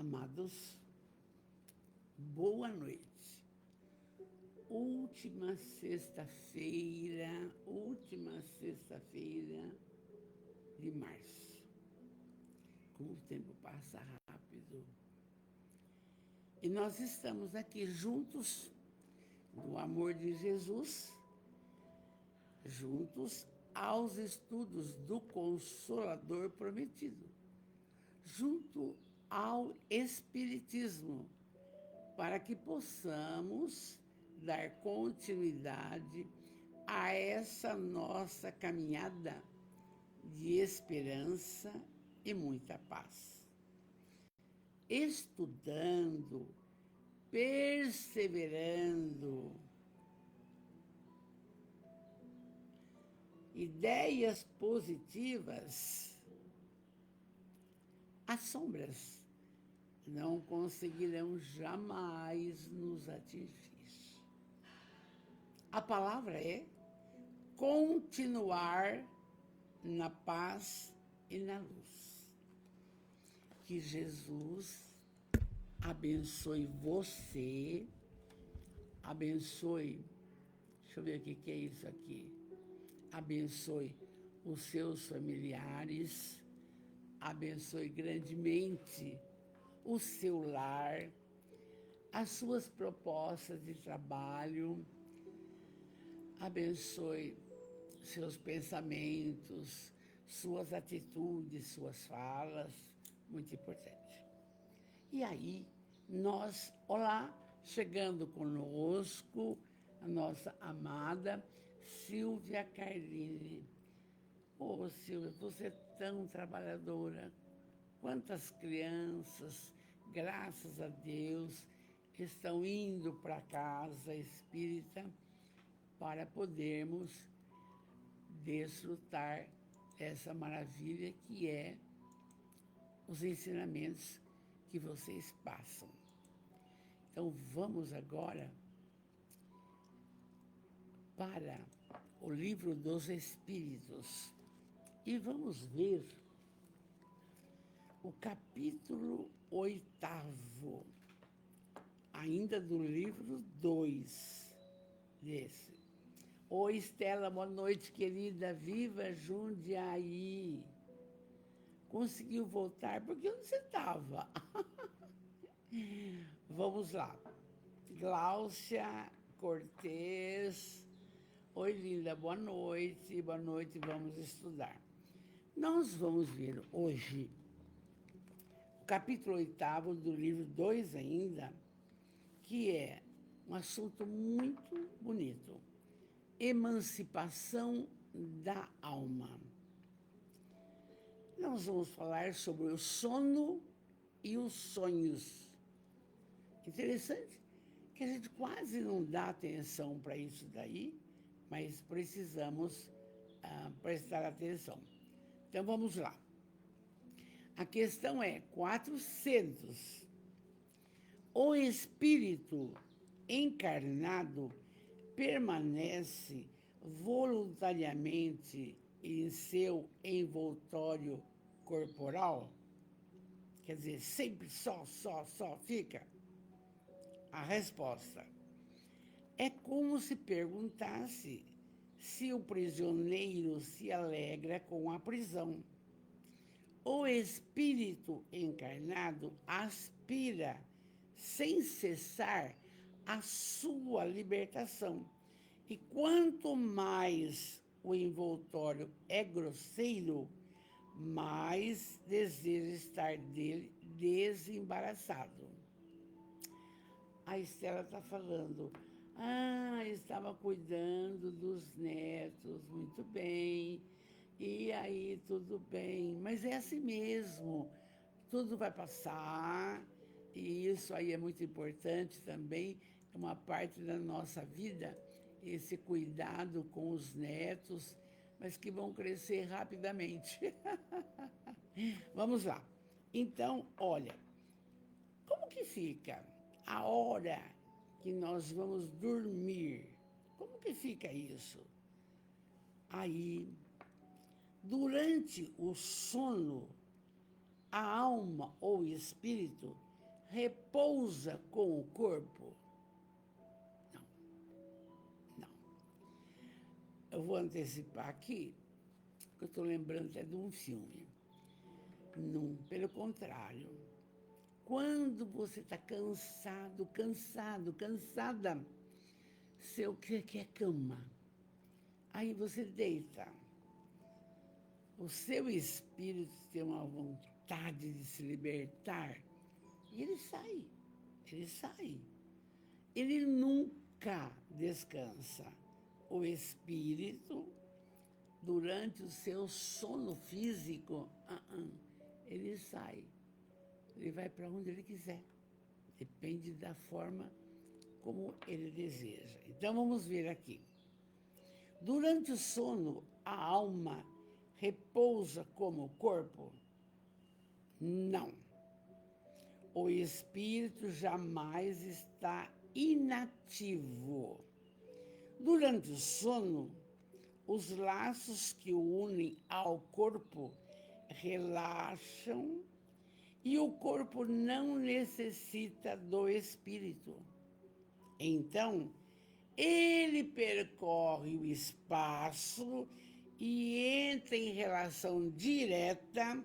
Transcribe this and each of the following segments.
Amados, boa noite. Última sexta-feira de março. Como o tempo passa rápido. E nós estamos aqui juntos, no amor de Jesus, juntos aos estudos do Consolador Prometido, junto ao Espiritismo, para que possamos dar continuidade a essa nossa caminhada de esperança e muita paz. Estudando, perseverando, ideias positivas, as sombras não conseguirão jamais nos atingir. A palavra é continuar na paz e na luz. Que Jesus abençoe você, abençoe, deixa eu ver o que é isso aqui, abençoe os seus familiares, abençoe grandemente o seu lar, as suas propostas de trabalho, abençoe seus pensamentos, suas atitudes, suas falas, muito importante. E aí, olá, chegando conosco, a nossa amada Silvia Carline. Ô, Silvia, você é tão trabalhadora. Quantas crianças, graças a Deus, estão indo para a casa espírita para podermos desfrutar essa maravilha que é os ensinamentos que vocês passam. Então, vamos agora para o Livro dos Espíritos e vamos ver o capítulo 8º, ainda do livro 2 desse. Oi, Estela, boa noite, querida. Viva Jundiaí. Conseguiu voltar? Porque onde você estava? Vamos lá. Gláucia Cortez. Oi, linda, boa noite. Boa noite, vamos estudar. Nós vamos ver hoje o capítulo 8º do livro 2 ainda, que é um assunto muito bonito. Emancipação da alma. Nós vamos falar sobre o sono e os sonhos. Interessante que a gente quase não dá atenção para isso daí, mas precisamos prestar atenção. Então, vamos lá. A questão é 400. O espírito encarnado permanece voluntariamente em seu envoltório corporal? Quer dizer, sempre só fica? A resposta é como se perguntasse se o prisioneiro se alegra com a prisão. O espírito encarnado aspira sem cessar a sua libertação. E quanto mais o envoltório é grosseiro, mais deseja estar dele desembaraçado. A Estela está falando, estava cuidando dos netos, muito bem, e aí tudo bem, mas é assim mesmo, tudo vai passar, e isso aí é muito importante também, é uma parte da nossa vida, esse cuidado com os netos, mas que vão crescer rapidamente. Vamos lá. Então, olha, como que fica a hora que nós vamos dormir? Como que fica isso? Aí, durante o sono, a alma ou o espírito repousa com o corpo? Não, não. Eu vou antecipar aqui, porque eu estou lembrando até de um filme. Não, pelo contrário. Quando você está cansado, cansada, seu que é cama. Aí você deita. O seu espírito tem uma vontade de se libertar e ele sai. Ele sai. Ele nunca descansa. O espírito, durante o seu sono físico, ele sai. Ele vai para onde ele quiser. Depende da forma como ele deseja. Então, vamos ver aqui. Durante o sono, a alma repousa como o corpo? Não. O espírito jamais está inativo. Durante o sono, os laços que o unem ao corpo relaxam e o corpo não necessita do espírito. Então, ele percorre o espaço e entra em relação direta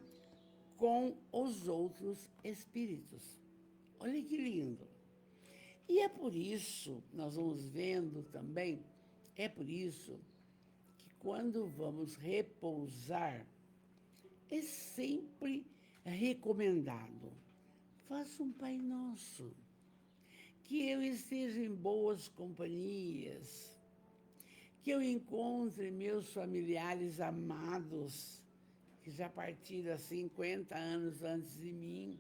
com os outros espíritos. Olha que lindo. E é por isso, nós vamos vendo também, é por isso que quando vamos repousar, é sempre recomendado. Faça um Pai Nosso. Que eu esteja em boas companhias, que eu encontre meus familiares amados, que já partiram há 50 anos antes de mim,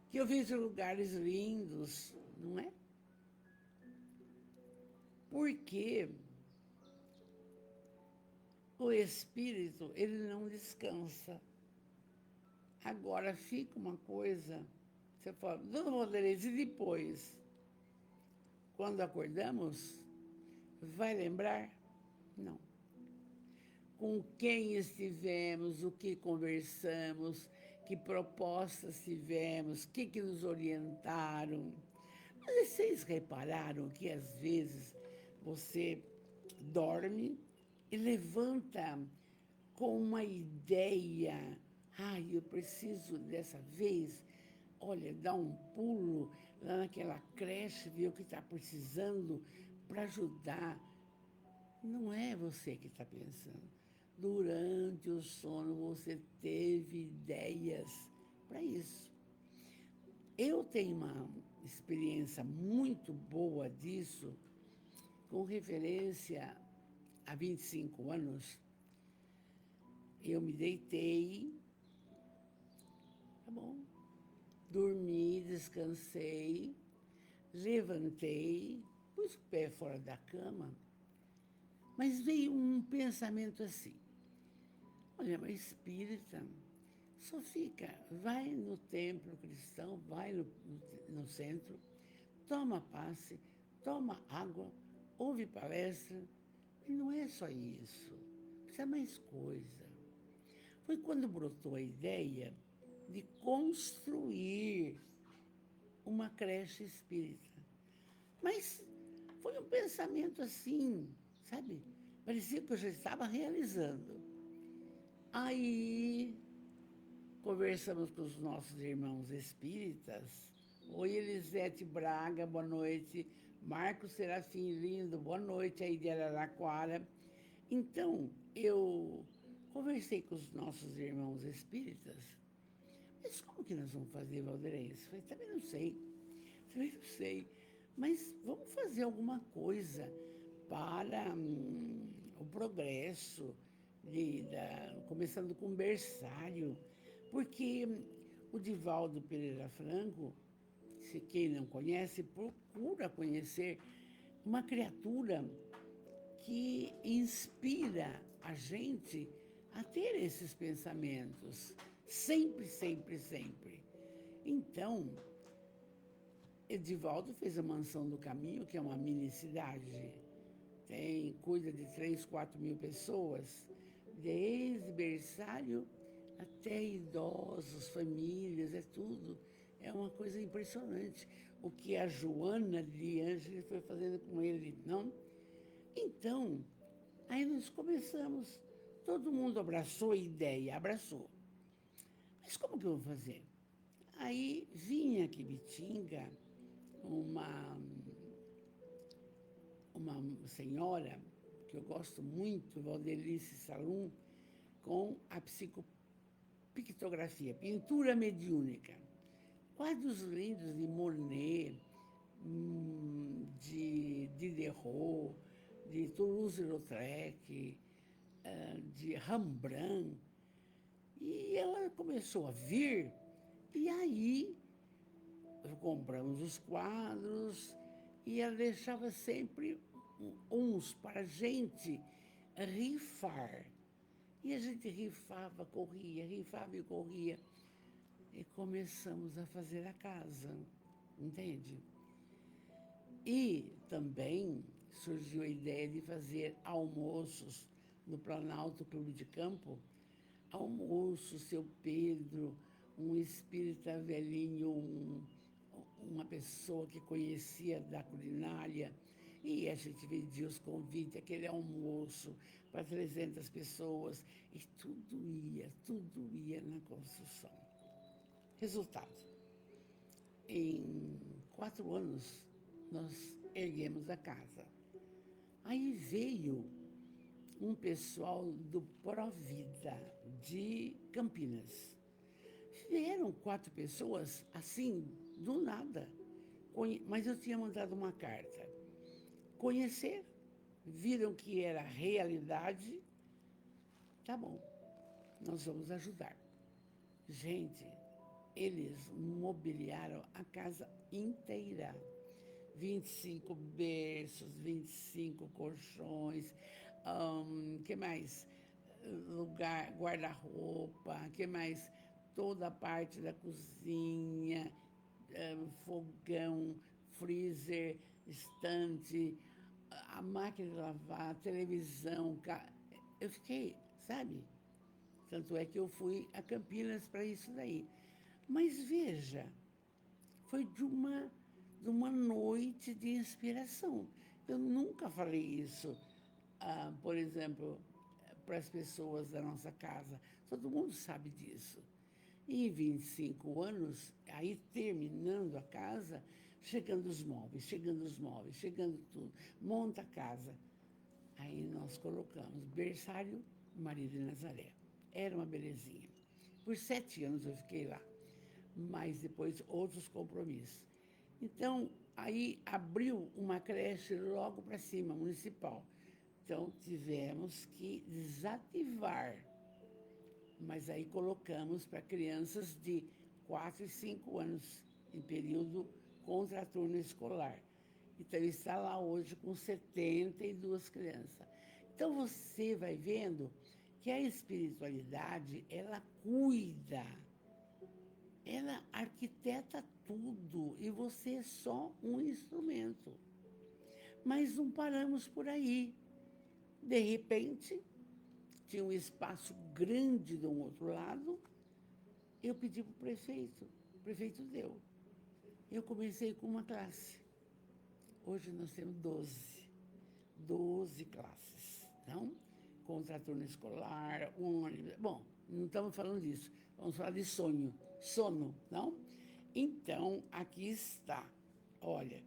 que eu veja lugares lindos, não é? Porque o espírito, ele não descansa. Agora fica uma coisa... Você fala, dona Valderez, e depois? Quando acordamos, vai lembrar? Não. Com quem estivemos, o que conversamos, que propostas tivemos, o que nos orientaram. Mas vocês repararam que, às vezes, você dorme e levanta com uma ideia. Eu preciso dessa vez... Olha, dá um pulo lá naquela creche, ver o que está precisando para ajudar. Não é você que está pensando. Durante o sono, você teve ideias para isso. Eu tenho uma experiência muito boa disso, com referência a 25 anos. Eu me deitei, tá bom, dormi, descansei, levantei, pus o pé fora da cama, mas veio um pensamento assim: olha, mas espírita só fica, vai no templo cristão, vai no centro, toma passe, toma água, ouve palestra, e não é só isso, precisa mais coisa. Foi quando brotou a ideia de construir uma creche espírita. Mas foi um pensamento assim, sabe? Parecia que eu já estava realizando. Aí conversamos com os nossos irmãos espíritas. Oi, Elisete Braga, boa noite. Marcos Serafim Lindo, boa noite aí de Araraquara. Então, eu conversei com os nossos irmãos espíritas. Mas como que nós vamos fazer, Valderez? Eu falei, também não sei. Mas vamos fazer alguma coisa para o progresso, começando com o berçário. Porque o Divaldo Pereira Franco, se quem não conhece, procura conhecer uma criatura que inspira a gente a ter esses pensamentos. Sempre, sempre, sempre. Então, Edivaldo fez a Mansão do Caminho, que é uma mini cidade. Cuida de 3, 4 mil pessoas, desde berçário até idosos, famílias, é tudo. É uma coisa impressionante o que a Joana de Ângeles foi fazendo com ele, não? Então, aí nós começamos, todo mundo abraçou a ideia, abraçou. Mas como que eu vou fazer? Aí vinha aqui em Bitinga uma senhora, que eu gosto muito, Valdelice Salum, com a psicopictografia, pintura mediúnica. Quadros lindos de Monet, de Diderot, de Toulouse-Lautrec, de Rembrandt. E ela começou a vir, e aí compramos os quadros, e ela deixava sempre uns para a gente rifar. E a gente rifava, corria, rifava e corria. E começamos a fazer a casa, entende? E também surgiu a ideia de fazer almoços no Planalto Clube de Campo. Almoço, seu Pedro, um espírita velhinho, uma pessoa que conhecia da culinária, e a gente vendia os convites, aquele almoço para 300 pessoas, e tudo ia na construção. Resultado, em 4 anos, nós erguemos a casa. Aí veio um pessoal do Provida, de Campinas. Vieram 4 pessoas, assim, do nada. Mas eu tinha mandado uma carta. Conhecer, viram que era realidade, tá bom, nós vamos ajudar. Gente, eles mobiliaram a casa inteira. 25 berços, 25 colchões, que mais? Lugar, guarda-roupa, que mais? Toda a parte da cozinha, fogão, freezer, estante, a máquina de lavar, televisão. Eu fiquei, sabe? Tanto é que eu fui a Campinas para isso daí. Mas veja, foi de uma noite de inspiração. Eu nunca falei isso, por exemplo, para as pessoas da nossa casa. Todo mundo sabe disso. E em 25 anos, aí terminando a casa, chegando os móveis, chegando tudo, monta a casa. Aí nós colocamos berçário Maria de Nazaré. Era uma belezinha. Por 7 anos eu fiquei lá, mas depois outros compromissos. Então, aí abriu uma creche logo para cima, municipal. Então, tivemos que desativar. Mas aí colocamos para crianças de 4 e 5 anos, em período contraturno escolar. Então, está lá hoje com 72 crianças. Então, você vai vendo que a espiritualidade, ela cuida, ela arquiteta tudo, e você é só um instrumento. Mas não paramos por aí. De repente, tinha um espaço grande de um outro lado, eu pedi para o prefeito deu. Eu comecei com uma classe. Hoje nós temos 12 classes, não? Contraturno escolar, ônibus. Bom, não estamos falando disso, vamos falar de sono, não? Então, aqui está. Olha,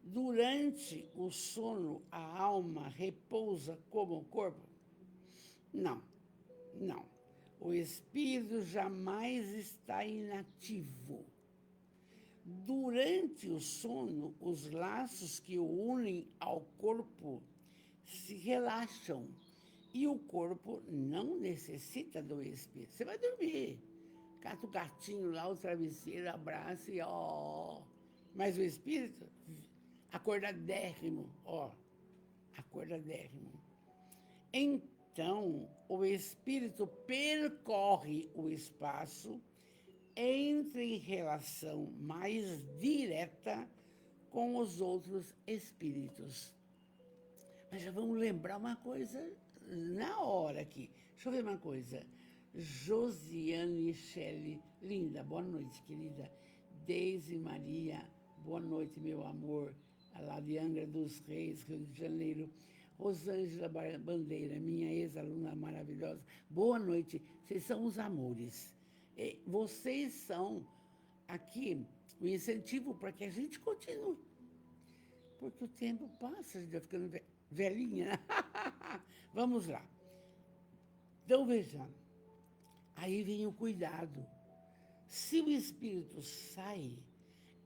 durante o sono, a alma repousa como o corpo? Não. O espírito jamais está inativo. Durante o sono, os laços que o unem ao corpo se relaxam e o corpo não necessita do espírito. Você vai dormir, cata o gatinho lá, o travesseiro, abraça e ó. Mas o espírito, acordadérrimo, ó, acordadérrimo. Então, o espírito percorre o espaço, entra em relação mais direta com os outros espíritos. Mas já vamos lembrar uma coisa na hora aqui. Deixa eu ver uma coisa. Josiane Shelley, linda, boa noite, querida. Deise Maria, boa noite, meu amor. Lá de Angra dos Reis, Rio de Janeiro. Rosângela Bandeira, minha ex-aluna maravilhosa. Boa noite, vocês são os amores. Vocês são aqui o incentivo para que a gente continue. Porque o tempo passa, a gente vai ficando velhinha. Vamos lá. Então, veja, aí vem o cuidado. Se o espírito sai,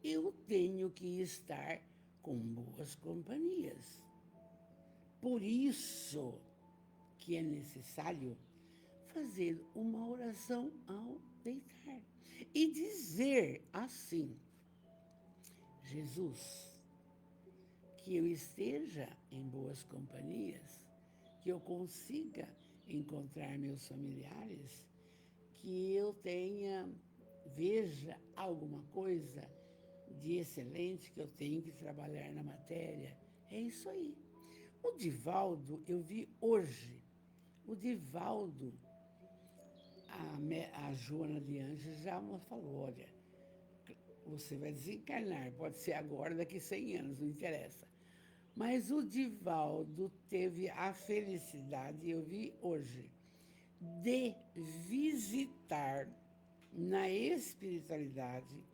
eu tenho que estar com boas companhias. Por isso que é necessário fazer uma oração ao deitar e dizer assim: Jesus, que eu esteja em boas companhias, que eu consiga encontrar meus familiares, que eu veja alguma coisa de excelente que eu tenho que trabalhar na matéria. É isso aí. O Divaldo, eu vi hoje, o Divaldo, a Joana de Anjos já me falou, olha, você vai desencarnar, pode ser agora, daqui 100 anos, não interessa. Mas o Divaldo teve a felicidade, eu vi hoje, de visitar na espiritualidade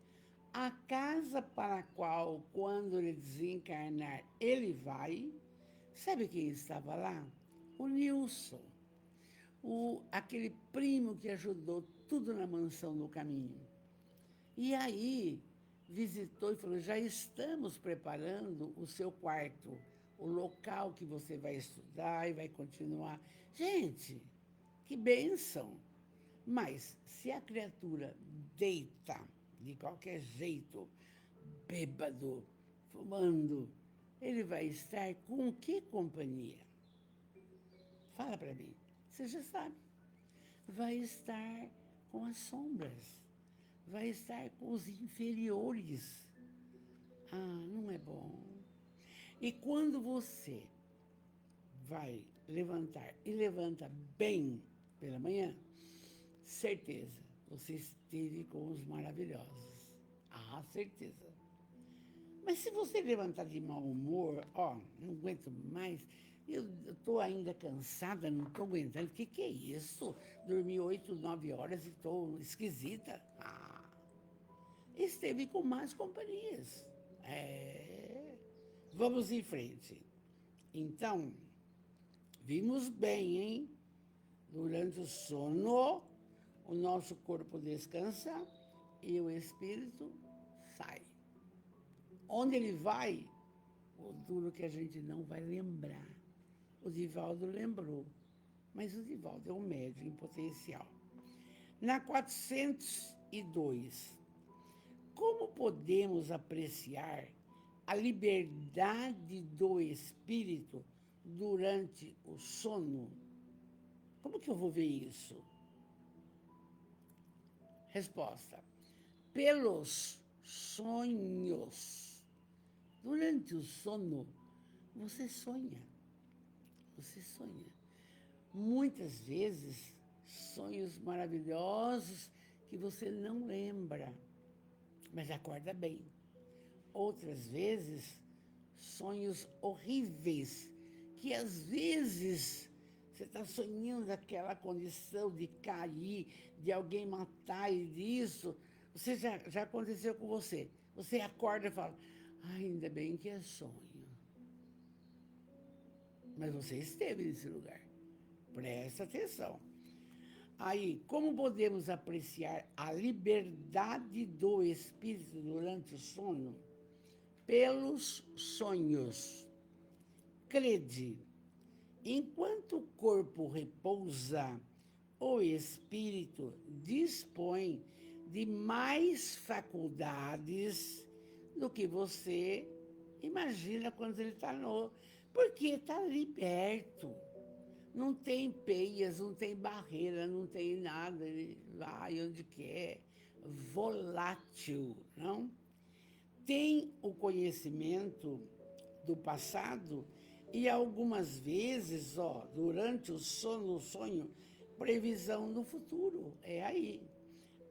a casa para a qual, quando ele desencarnar, ele vai. Sabe quem estava lá? O Nilson, aquele primo que ajudou tudo na mansão no caminho. E aí visitou e falou: já estamos preparando o seu quarto, o local que você vai estudar e vai continuar. Gente, que bênção! Mas se a criatura deita de qualquer jeito, bêbado, fumando, ele vai estar com que companhia? Fala para mim. Você já sabe. Vai estar com as sombras. Vai estar com os inferiores. Ah, não é bom. E quando você vai levantar e levanta bem pela manhã, certeza, você esteve com os maravilhosos. Ah, certeza. Mas se você levantar de mau humor, não aguento mais, eu estou ainda cansada, não estou aguentando, o que é isso? Dormi 8, 9 horas e estou esquisita. Esteve com más companhias. Vamos em frente. Então, vimos bem, hein? Durante o sono, o nosso corpo descansa e o espírito sai. Onde ele vai, o duro que a gente não vai lembrar. O Divaldo lembrou, mas o Divaldo é um médium em potencial. Na 402, como podemos apreciar a liberdade do espírito durante o sono? Como que eu vou ver isso? Resposta: pelos sonhos. Durante o sono, você sonha. Você sonha. Muitas vezes, sonhos maravilhosos que você não lembra, mas acorda bem. Outras vezes, sonhos horríveis, que às vezes você está sonhando aquela condição de cair, de alguém matar e disso. Você já aconteceu com você. Você acorda e fala: ainda bem que é sonho. Mas você esteve nesse lugar. Presta atenção. Aí, como podemos apreciar a liberdade do espírito durante o sono? Pelos sonhos. Crede, enquanto o corpo repousa, o espírito dispõe de mais faculdades do que você imagina quando ele está no... Porque está liberto. Não tem peias, não tem barreira, não tem nada. Ele vai onde quer. Volátil, não? Tem o conhecimento do passado e algumas vezes, durante o sonho, previsão do futuro, é aí.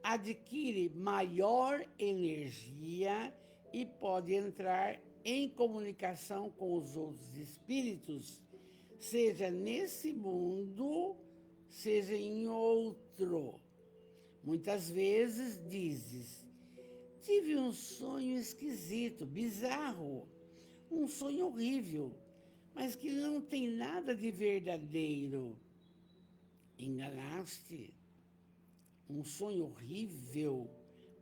Adquire maior energia e pode entrar em comunicação com os outros espíritos, seja nesse mundo, seja em outro. Muitas vezes dizes: tive um sonho esquisito, bizarro, um sonho horrível, mas que não tem nada de verdadeiro. Enganaste. Um sonho horrível,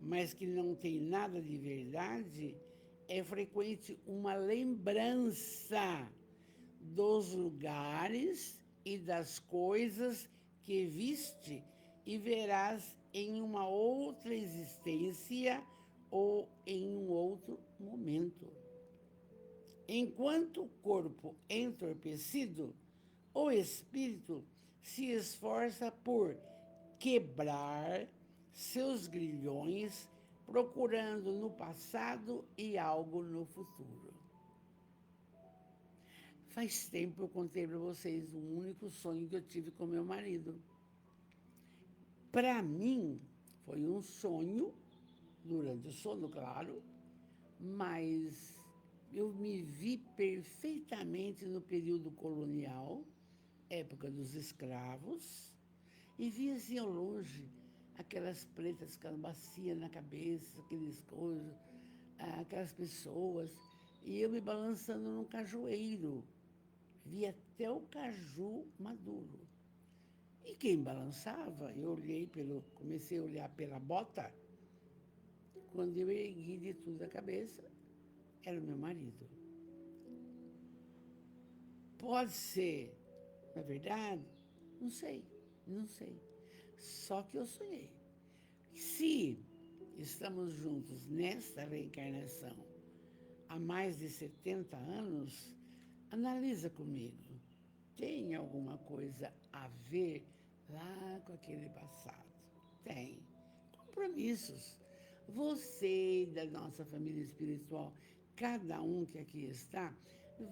mas que não tem nada de verdade, é frequente uma lembrança dos lugares e das coisas que viste e verás em uma outra existência ou em um outro momento. Enquanto o corpo é entorpecido, o espírito se esforça por quebrar seus grilhões, procurando no passado e algo no futuro. Faz tempo eu contei para vocês um único sonho que eu tive com meu marido. Para mim, foi um sonho, durante o sono, claro, mas eu me vi perfeitamente no período colonial, época dos escravos, e vi assim ao longe aquelas pretas com bacia na cabeça, aqueles coisas, aquelas pessoas, e eu me balançando num cajueiro. Vi até o caju maduro. E quem balançava, comecei a olhar pela bota, quando eu ergui de tudo a cabeça, era o meu marido. Pode ser, na verdade, não sei. Só que eu sonhei. Se estamos juntos nesta reencarnação há mais de 70 anos, analisa comigo. Tem alguma coisa a ver lá com aquele passado? Tem. Compromissos. Você da nossa família espiritual, cada um que aqui está,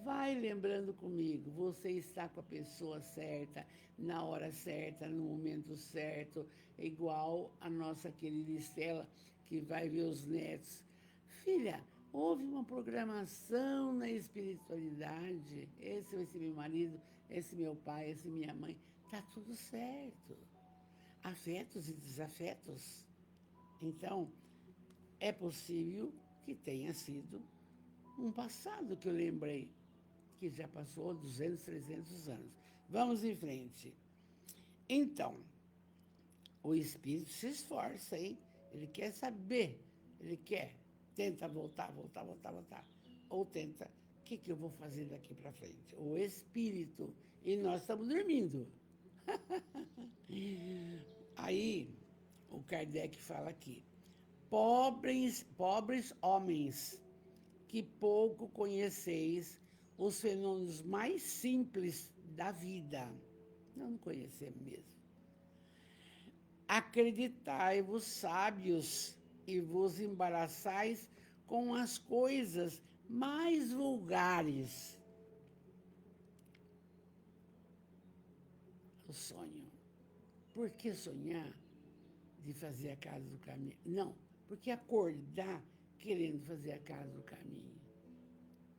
vai lembrando comigo, você está com a pessoa certa, na hora certa, no momento certo, igual a nossa querida Estela, que vai ver os netos. Filha, houve uma programação na espiritualidade. Esse vai ser meu marido, esse meu pai, esse minha mãe. Tá tudo certo. Afetos e desafetos. Então, é possível que tenha sido um passado que eu lembrei, que já passou 200, 300 anos. Vamos em frente. Então, o espírito se esforça, hein? Ele quer saber, tenta voltar. Ou tenta, o que eu vou fazer daqui para frente? O espírito. E nós estamos dormindo. Aí, o Kardec fala aqui, pobres homens, que pouco conheceis os fenômenos mais simples da vida. Não conhecemos mesmo. Acreditai-vos sábios e vos embaraçais com as coisas mais vulgares. O sonho. Por que sonhar de fazer a casa do caminho? Não, porque acordar querendo fazer a casa do caminho.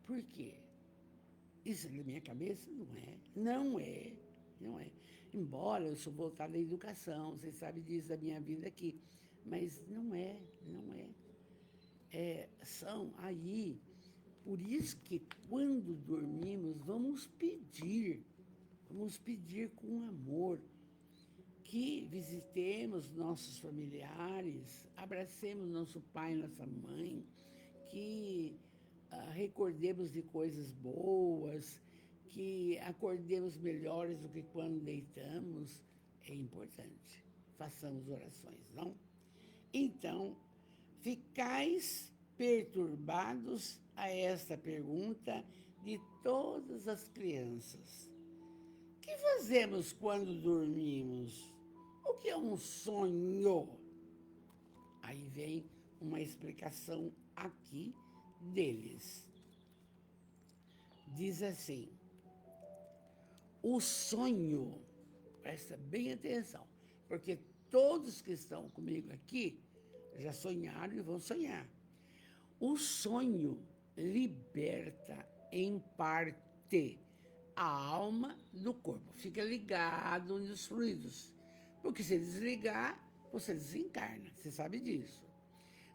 Por quê? Isso na minha cabeça não é. Embora eu sou voltada à educação, vocês sabem disso da minha vida aqui, mas não é. São aí, por isso que quando dormimos, vamos pedir com amor, que visitemos nossos familiares, abracemos nosso pai, nossa mãe, que recordemos de coisas boas, que acordemos melhores do que quando deitamos. É importante. Façamos orações, não? Então, ficais perturbados a esta pergunta de todas as crianças. O que fazemos quando dormimos? O que é um sonho? Aí vem uma explicação aqui deles. Diz assim, o sonho, Presta bem atenção, porque todos que estão comigo aqui já sonharam e vão sonhar. O sonho liberta, em parte, a alma do corpo. Fica ligado nos fluidos. Porque se desligar, você desencarna. Você sabe disso.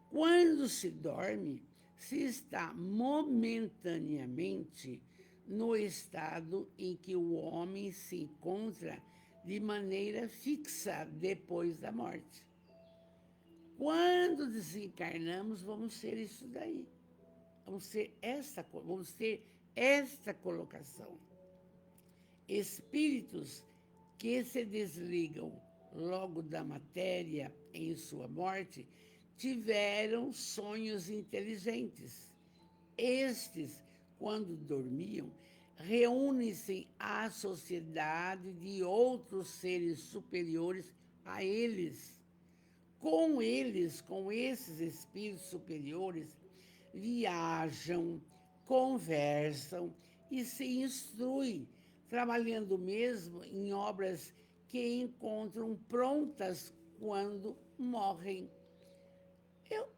Quando se dorme, se está momentaneamente no estado em que o homem se encontra de maneira fixa depois da morte. Quando desencarnamos, vamos ser isso daí. Vamos ter esta colocação. Espíritos que se desligam logo da matéria em sua morte tiveram sonhos inteligentes. Estes, quando dormiam, reúnem-se à sociedade de outros seres superiores a eles. Com esses espíritos superiores, viajam, conversam e se instruem, trabalhando mesmo em obras que encontram prontas quando morrem.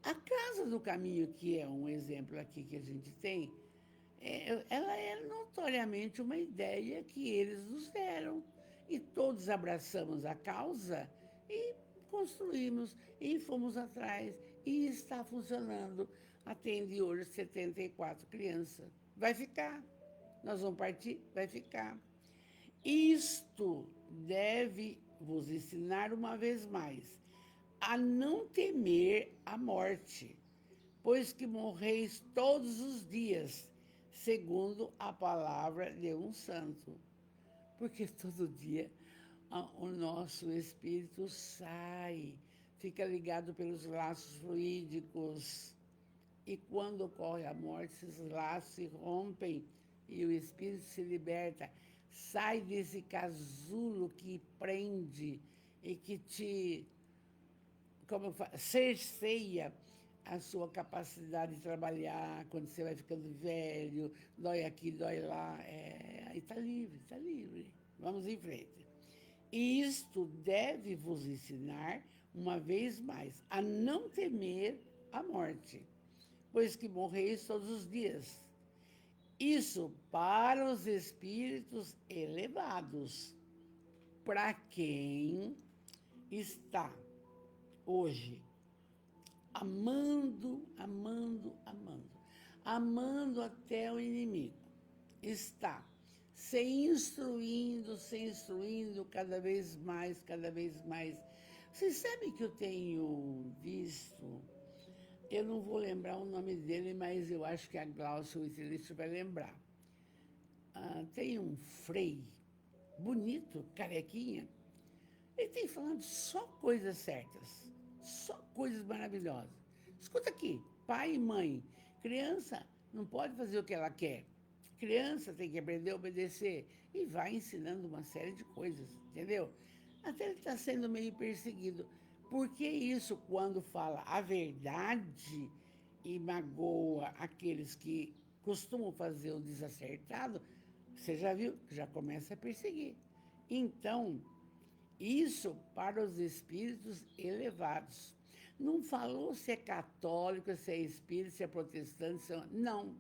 A Casa do Caminho, que é um exemplo aqui que a gente tem, ela é notoriamente uma ideia que eles nos deram. E todos abraçamos a causa e construímos, e fomos atrás, e está funcionando. Atende hoje 74 crianças. Vai ficar. Nós vamos partir, vai ficar. Isto deve vos ensinar uma vez mais a não temer a morte, pois que morreis todos os dias, segundo a palavra de um santo. Porque todo dia o nosso espírito sai, fica ligado pelos laços fluídicos. E quando ocorre a morte, esses laços se rompem e o espírito se liberta, sai desse casulo que prende e que te, como eu falo, cerceia a sua capacidade de trabalhar quando você vai ficando velho, dói aqui, dói lá. Aí está livre, está livre. Vamos em frente. E isto deve vos ensinar, uma vez mais, a não temer a morte, pois que morreis todos os dias. Isso para os espíritos elevados. Para quem está hoje amando até o inimigo, está se instruindo cada vez mais. Vocês sabem que eu tenho visto, eu não vou lembrar o nome dele, mas eu acho que a Glaucia, o Itilício, vai lembrar. Tem um frei bonito, carequinha, ele tem falando só coisas certas, só coisas maravilhosas. Escuta aqui, pai e mãe, criança não pode fazer o que ela quer. Criança tem que aprender a obedecer. E vai ensinando uma série de coisas, entendeu? Até ele está sendo meio perseguido. Porque isso, quando fala a verdade e magoa aqueles que costumam fazer o desacertado, você já viu? Já começa a perseguir. Então, isso para os espíritos elevados. Não falou se é católico, se é espírita, se é protestante, não.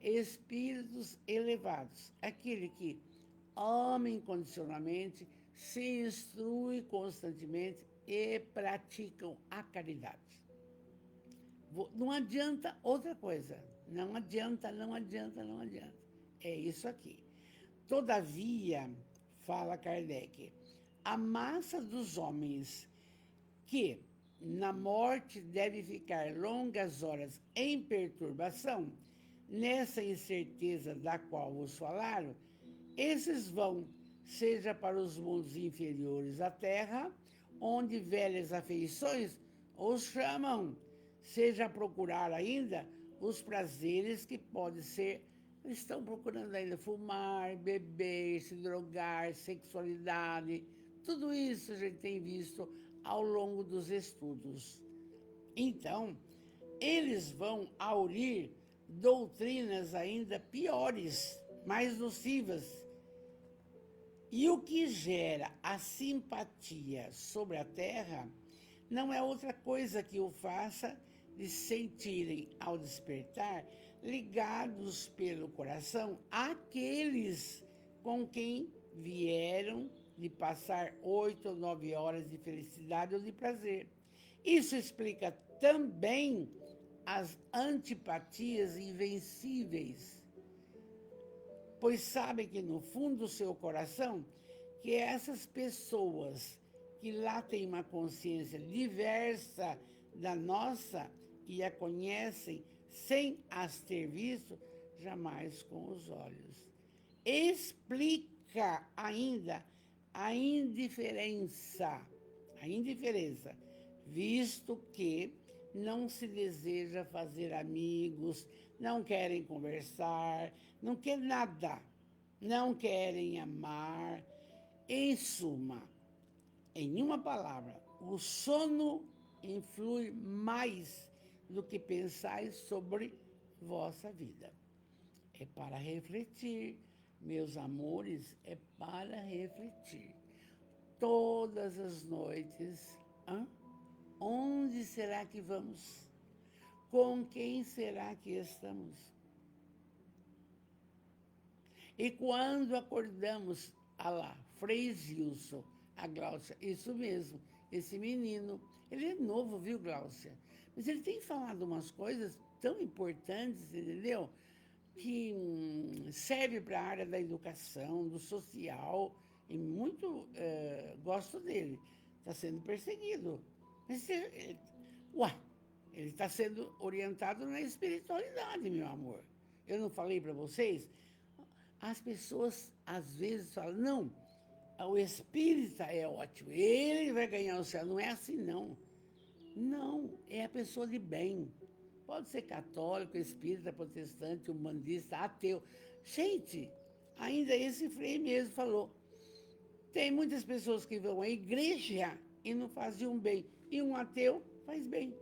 Espíritos elevados. Aquele que ama incondicionalmente, se instrui constantemente e praticam a caridade. Não adianta outra coisa. Não adianta. É isso aqui. Todavia, fala Kardec, a massa dos homens que na morte deve ficar longas horas em perturbação, nessa incerteza da qual vos falaram, esses vão, seja para os mundos inferiores à Terra, onde velhas afeições os chamam, seja a procurar ainda os prazeres que podem ser, estão procurando ainda fumar, beber, se drogar, sexualidade, tudo isso a gente tem visto ao longo dos estudos. Então, eles vão aurir doutrinas ainda piores, mais nocivas, E o que gera a simpatia sobre a Terra não é outra coisa que o faça de sentirem, ao despertar, ligados pelo coração àqueles com quem vieram de passar 8 ou 9 horas de felicidade ou de prazer. Isso explica também as antipatias invencíveis, pois sabem que no fundo do seu coração, que essas pessoas que lá têm uma consciência diversa da nossa e a conhecem sem as ter visto, jamais com os olhos. Explica ainda a indiferença, visto que não se deseja fazer amigos, não querem conversar, não querem nada, não querem amar. Em suma, em uma palavra, o sono influi mais do que pensais sobre vossa vida. É para refletir, meus amores, é para refletir. Todas as noites, onde será que vamos? Com quem será que estamos? E quando acordamos, lá, Frei Gilson, a Gláucia, isso mesmo, esse menino, ele é novo, viu, Gláucia? Mas ele tem falado umas coisas tão importantes, entendeu? Que serve para a área da educação, do social, e muito gosto dele. Está sendo perseguido. Mas ele está sendo orientado na espiritualidade, meu amor. Eu não falei para vocês? As pessoas, às vezes, falam, não, o espírita é ótimo, ele vai ganhar o céu. Não é assim, não. Não, é a pessoa de bem. Pode ser católico, espírita, protestante, umbandista, ateu. Gente, ainda esse Frei mesmo falou, tem muitas pessoas que vão à igreja e não fazem um bem. E um ateu faz bem,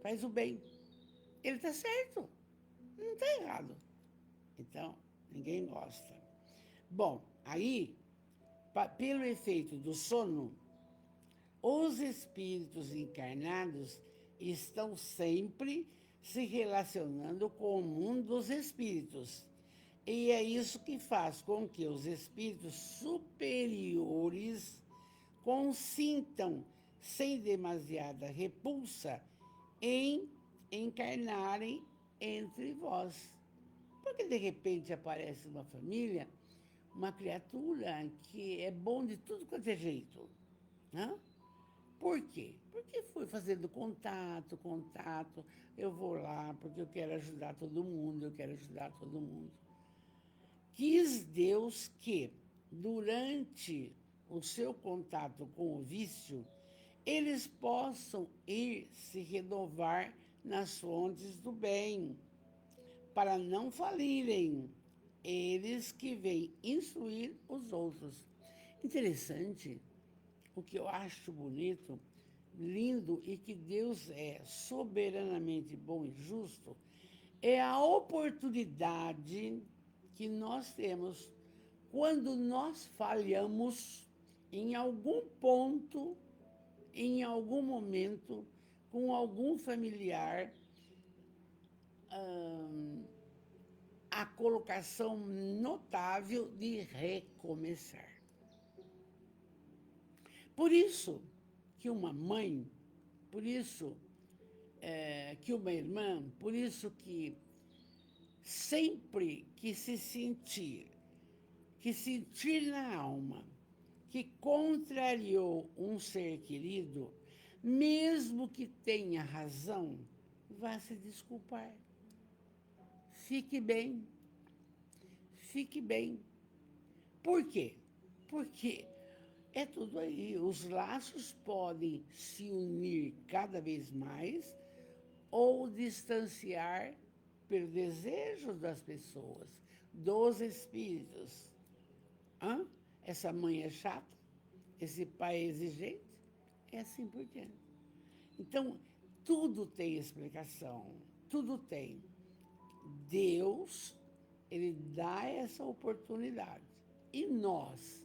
faz o bem. Ele está certo, não está errado. Então, ninguém gosta. Bom, aí, pelo efeito do sono, os espíritos encarnados estão sempre se relacionando com o mundo dos espíritos. E é isso que faz com que os espíritos superiores consintam, sem demasiada repulsa, em encarnarem entre vós. Porque, de repente, aparece uma família, uma criatura que é bom de tudo quanto é jeito. Né? Por quê? Porque fui fazendo contato, eu vou lá porque eu quero ajudar todo mundo, Quis Deus que, durante o seu contato com o vício, eles possam ir se renovar nas fontes do bem, para não falirem, eles que vêm instruir os outros. Interessante, o que eu acho bonito, lindo e que Deus é soberanamente bom e justo, é a oportunidade que nós temos quando nós falhamos em algum ponto, em algum momento, com algum familiar, a colocação notável de recomeçar. Por isso que uma mãe, por isso que uma irmã, por isso que sempre que sentir na alma que contrariou um ser querido, mesmo que tenha razão, vá se desculpar. Fique bem. Por quê? Porque é tudo aí. Os laços podem se unir cada vez mais ou distanciar pelo desejo das pessoas, dos espíritos. Essa mãe é chata, esse pai é exigente, é assim por diante. Então, tudo tem explicação, tudo tem. Deus, ele dá essa oportunidade. E nós,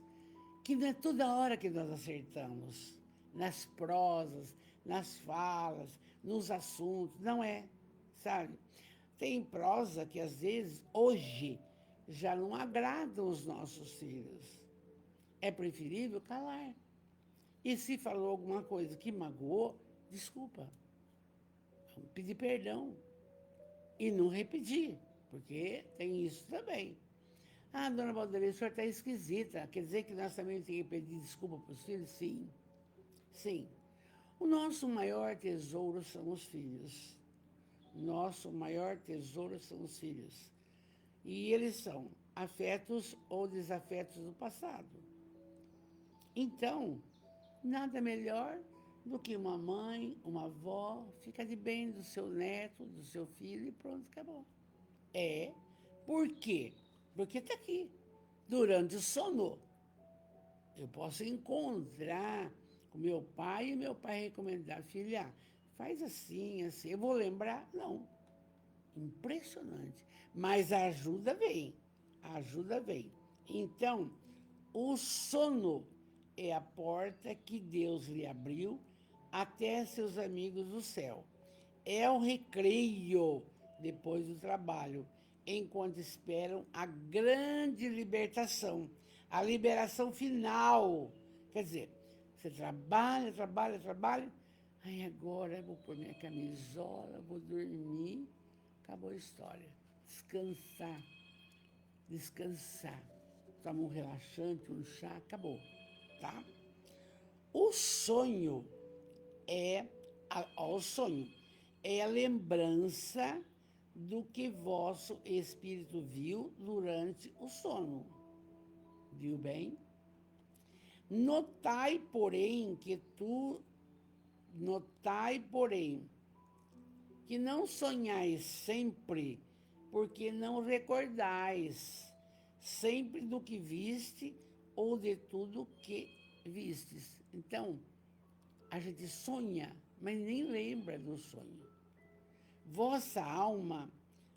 que não é toda hora que nós acertamos, nas prosas, nas falas, nos assuntos, não é, sabe? Tem prosa que, às vezes, hoje, já não agradam os nossos filhos. É preferível calar. E se falou alguma coisa que magoou, desculpa, pedir perdão e não repetir, porque tem isso também. Ah, dona Valdeir, a senhora está esquisita. Quer dizer que nós também temos que pedir desculpa para os filhos? Sim, sim. O nosso maior tesouro são os filhos. Nosso maior tesouro são os filhos. E eles são afetos ou desafetos do passado. Então, nada melhor do que uma mãe, uma avó, fica de bem do seu neto, do seu filho e pronto, acabou. Por quê? Porque está aqui. Durante o sono, eu posso encontrar com meu pai e meu pai recomendar, filha, faz assim, assim. Eu vou lembrar? Não. Impressionante. Mas a ajuda vem. A ajuda vem. Então, o sono é a porta que Deus lhe abriu até seus amigos do céu. É o recreio depois do trabalho, enquanto esperam a grande libertação, a liberação final. Quer dizer, você trabalha, trabalha, trabalha, aí agora eu vou pôr minha camisola, vou dormir, acabou a história. Descansar, descansar. Toma um relaxante, um chá, acabou, tá? O sonho o sonho é a lembrança do que vosso espírito viu durante o sono. Viu bem? Notai, porém, que não sonhais sempre, porque não recordais sempre do que viste ou de tudo que vistes. Então, a gente sonha, mas nem lembra do sonho. Vossa alma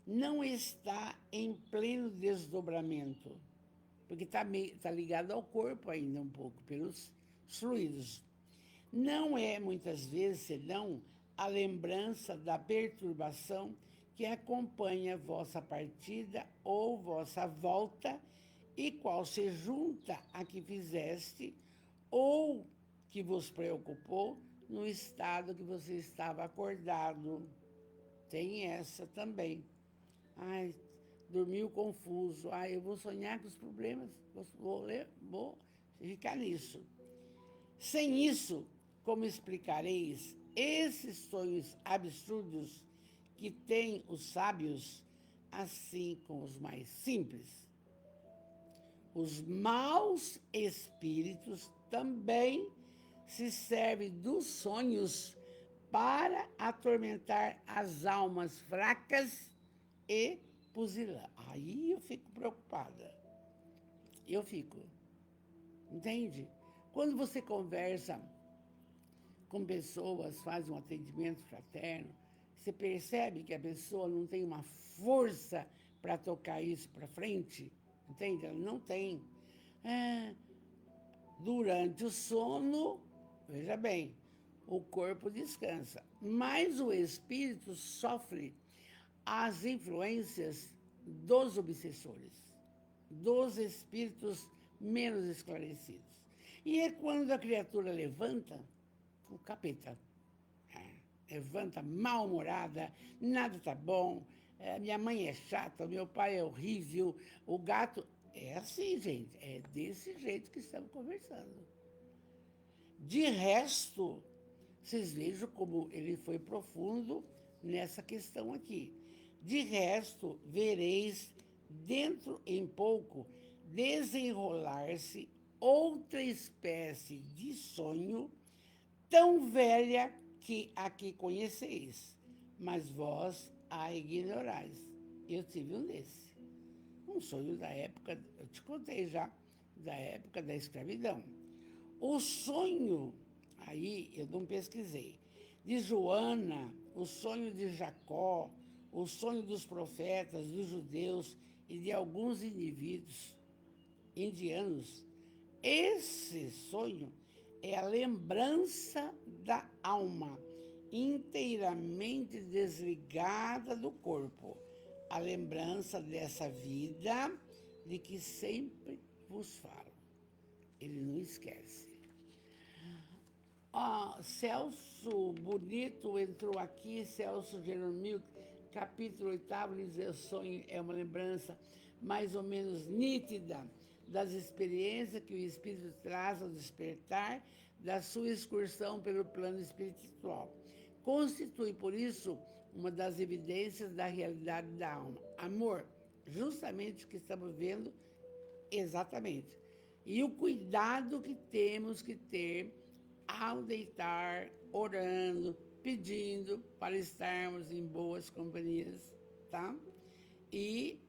não está em pleno desdobramento, porque está ligado ao corpo ainda um pouco, pelos fluidos. Não é, muitas vezes, senão a lembrança da perturbação que acompanha vossa partida ou vossa volta, e qual se junta a que fizeste ou que vos preocupou no estado que você estava acordado. Tem essa também. Ai, dormiu confuso. Ai, eu vou sonhar com os problemas, vou ficar nisso. Sem isso, como explicareis esses sonhos absurdos que têm os sábios, assim como os mais simples? Os maus espíritos também se servem dos sonhos para atormentar as almas fracas e pusilânicas. Aí eu fico preocupada. Eu fico. Entende? Quando você conversa com pessoas, faz um atendimento fraterno, você percebe que a pessoa não tem uma força para tocar isso para frente, entende? Ela não tem. Durante o sono, veja bem, o corpo descansa, mas o espírito sofre as influências dos obsessores, dos espíritos menos esclarecidos. E é quando a criatura levanta, o capeta levanta mal-humorada, nada está bom, minha mãe é chata, meu pai é horrível, o gato... É assim, gente, é desse jeito que estamos conversando. De resto, vocês vejam como ele foi profundo nessa questão aqui. De resto, vereis dentro em pouco desenrolar-se outra espécie de sonho tão velha que a que conheceis, mas vós a ignorais. Eu tive um desse. Um sonho da época, eu te contei já, da época da escravidão. O sonho, aí eu não pesquisei, de Joana, o sonho de Jacó, o sonho dos profetas, dos judeus e de alguns indivíduos indianos Esse sonho é a lembrança da alma, inteiramente desligada do corpo. A lembrança dessa vida de que sempre vos falo. Ele não esquece. Celso Bonito entrou aqui, Celso Jeromil, capítulo 8, diz: o sonho é uma lembrança mais ou menos nítida das experiências que o espírito traz ao despertar da sua excursão pelo plano espiritual. Constitui, por isso, uma das evidências da realidade da alma. Amor, justamente o que estamos vendo, exatamente. E o cuidado que temos que ter ao deitar, orando, pedindo para estarmos em boas companhias, tá? E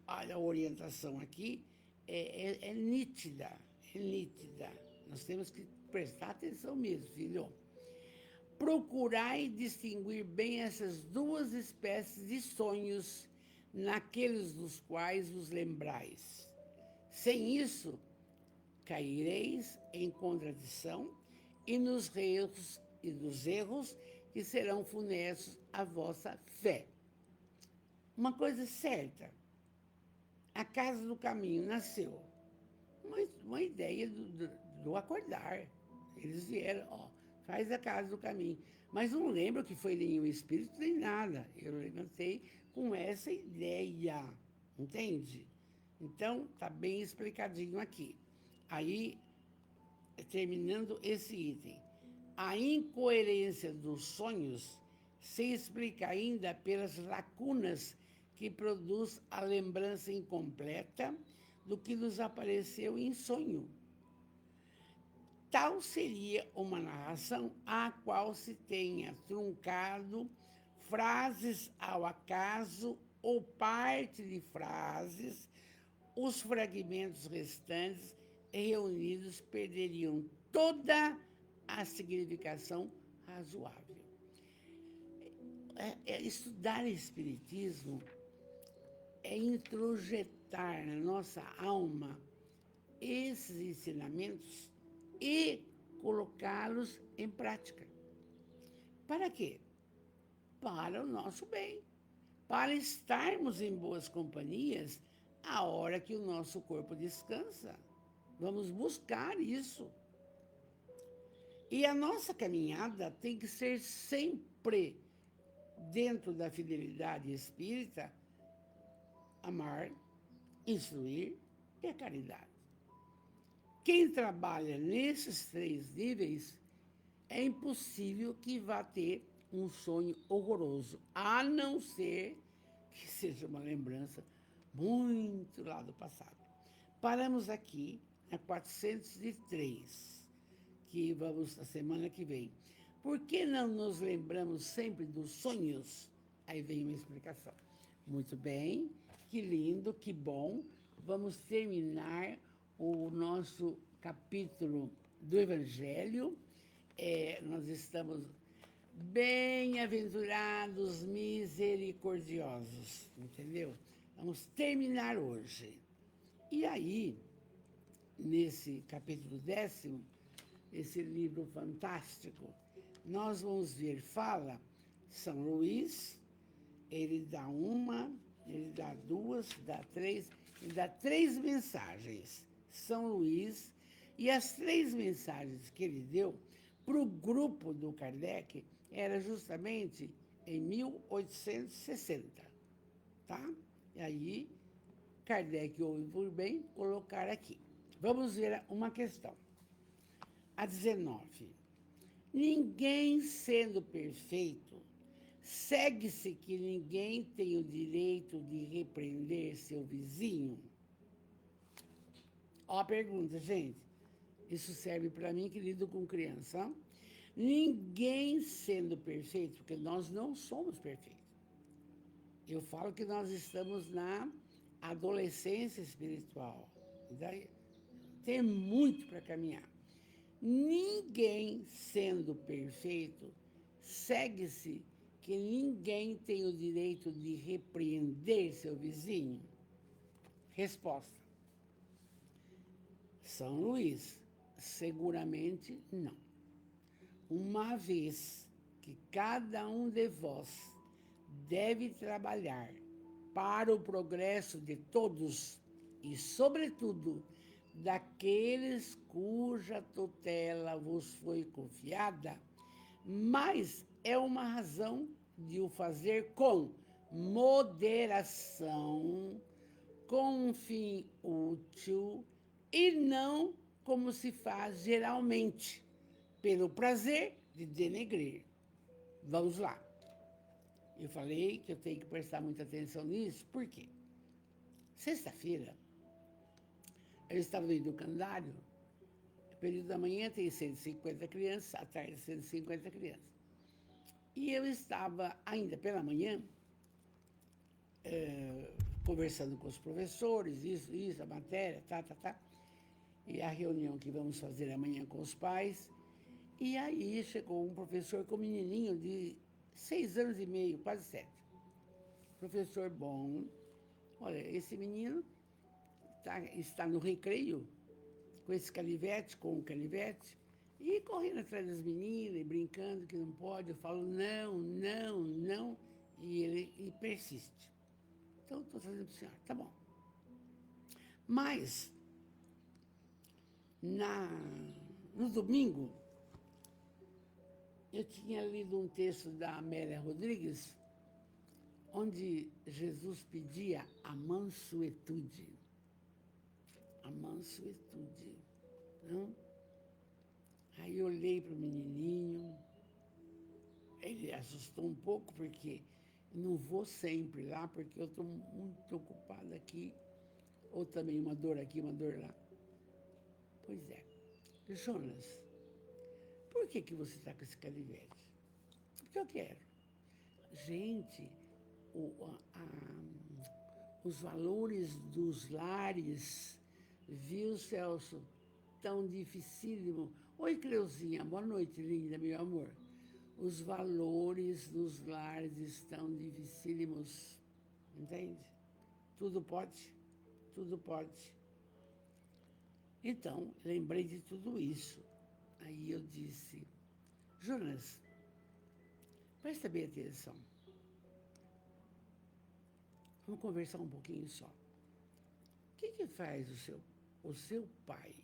olha, a orientação aqui é nítida, é nítida. Nós temos que prestar atenção mesmo, filho. Procurai distinguir bem essas duas espécies de sonhos naqueles dos quais vos lembrais. Sem isso, caireis em contradição e nos erros que serão funestos à vossa fé. Uma coisa certa, a Casa do Caminho nasceu uma ideia do acordar. Eles vieram, faz a Casa do Caminho. Mas não lembro que foi nenhum espírito nem nada. Eu levantei com essa ideia, entende? Então, está bem explicadinho aqui. Aí, terminando esse item, a incoerência dos sonhos se explica ainda pelas lacunas que produz a lembrança incompleta do que nos apareceu em sonho. Tal seria uma narração à qual se tenha truncado frases ao acaso ou parte de frases, os fragmentos restantes reunidos perderiam toda a significação razoável. Estudar espiritismo é introjetar na nossa alma esses ensinamentos e colocá-los em prática. Para quê? Para o nosso bem, para estarmos em boas companhias a hora que o nosso corpo descansa. Vamos buscar isso. E a nossa caminhada tem que ser sempre dentro da fidelidade espírita, amar, instruir e a caridade. Quem trabalha nesses 3 níveis, é impossível que vá ter um sonho horroroso, a não ser que seja uma lembrança muito lá do passado. Paramos aqui na 403, que vamos na semana que vem. Por que não nos lembramos sempre dos sonhos? Aí vem uma explicação. Muito bem, que lindo, que bom. Vamos terminar o nosso capítulo do Evangelho. Nós estamos bem-aventurados, misericordiosos, entendeu? Vamos terminar hoje. E aí, nesse capítulo 10º, esse livro fantástico, nós vamos ver, fala São Luís, ele dá uma, ele dá 2, dá 3, ele dá 3 mensagens. São Luís, e as 3 mensagens que ele deu para o grupo do Kardec era justamente em 1860, tá? E aí, Kardec ouve por bem colocar aqui. Vamos ver uma questão. A 19. Ninguém sendo perfeito, segue-se que ninguém tem o direito de repreender seu vizinho? Ó a pergunta, gente. Isso serve para mim que lido com criança. Ninguém sendo perfeito, porque nós não somos perfeitos. Eu falo que nós estamos na adolescência espiritual. Daí, tem muito para caminhar. Ninguém sendo perfeito, segue-se que ninguém tem o direito de repreender seu vizinho? Resposta. São Luís, seguramente não. Uma vez que cada um de vós deve trabalhar para o progresso de todos e, sobretudo, daqueles cuja tutela vos foi confiada, mas é uma razão de o fazer com moderação, com um fim útil e não como se faz geralmente, pelo prazer de denegrir. Vamos lá. Eu falei que eu tenho que prestar muita atenção nisso, por quê? Sexta-feira, eu estava no educandário, no período da manhã tem 150 crianças, à tarde 150 crianças. E eu estava, ainda pela manhã, conversando com os professores, isso, a matéria, tá. E a reunião que vamos fazer amanhã com os pais. E aí chegou um professor com um menininho de 6 anos e meio, quase 7. Professor bom. Olha, esse menino está no recreio, com esse canivete, com o canivete, e correndo atrás das meninas, e brincando que não pode. Eu falo, não, e ele persiste. Então, estou fazendo para o senhor, tá bom. Mas, no domingo, eu tinha lido um texto da Amélia Rodrigues, onde Jesus pedia a mansuetude. A mansuetude. Não? Aí eu olhei para o menininho, ele assustou um pouco, porque não vou sempre lá, porque eu estou muito ocupada aqui, ou também uma dor aqui, uma dor lá. Pois é. Jonas, por que você está com esse canivete? Porque eu quero. Gente, os valores dos lares, viu, Celso? Tão dificílimo. Oi, Creuzinha, boa noite, linda, meu amor. Os valores dos lares estão dificílimos, entende? Tudo pode, tudo pode. Então, lembrei de tudo isso. Aí eu disse, Jonas, presta bem atenção. Vamos conversar um pouquinho só. O que faz o seu pai?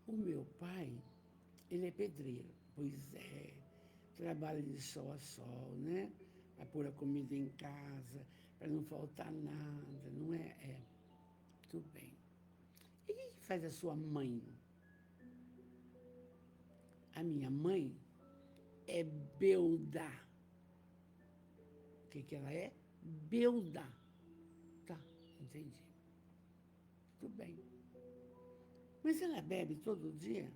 O meu pai, ele é pedreiro. Pois é, trabalha de sol a sol, né? Para pôr a comida em casa, para não faltar nada, não é? É, tudo bem. E o que faz a sua mãe? A minha mãe é Belda. O que ela é? Belda. Tá, entendi. Tudo bem. Mas ela bebe todo dia?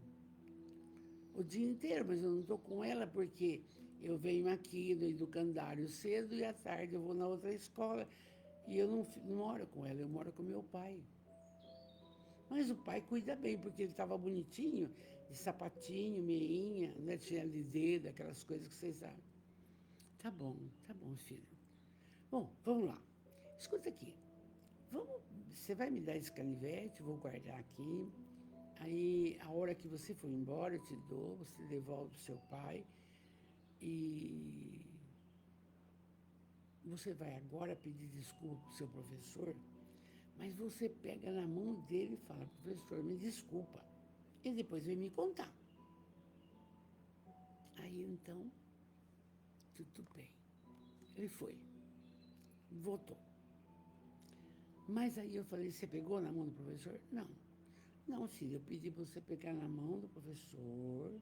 O dia inteiro, mas eu não estou com ela porque eu venho aqui do educandário cedo e à tarde eu vou na outra escola e eu não moro com ela, eu moro com meu pai. Mas o pai cuida bem, porque ele estava bonitinho, de sapatinho, meinha, né? Tinha de dedo, aquelas coisas que vocês sabem. Tá bom, filho. Bom, vamos lá. Escuta aqui. Você vai me dar esse canivete, vou guardar aqui. Aí, a hora que você for embora, eu te dou, você devolve para o seu pai. E você vai agora pedir desculpa para o seu professor, mas você pega na mão dele e fala, professor, me desculpa. E depois vem me contar. Aí, então, tudo bem. Ele foi. Voltou. Mas aí eu falei, você pegou na mão do professor? Não. Não, filho, eu pedi para você pegar na mão do professor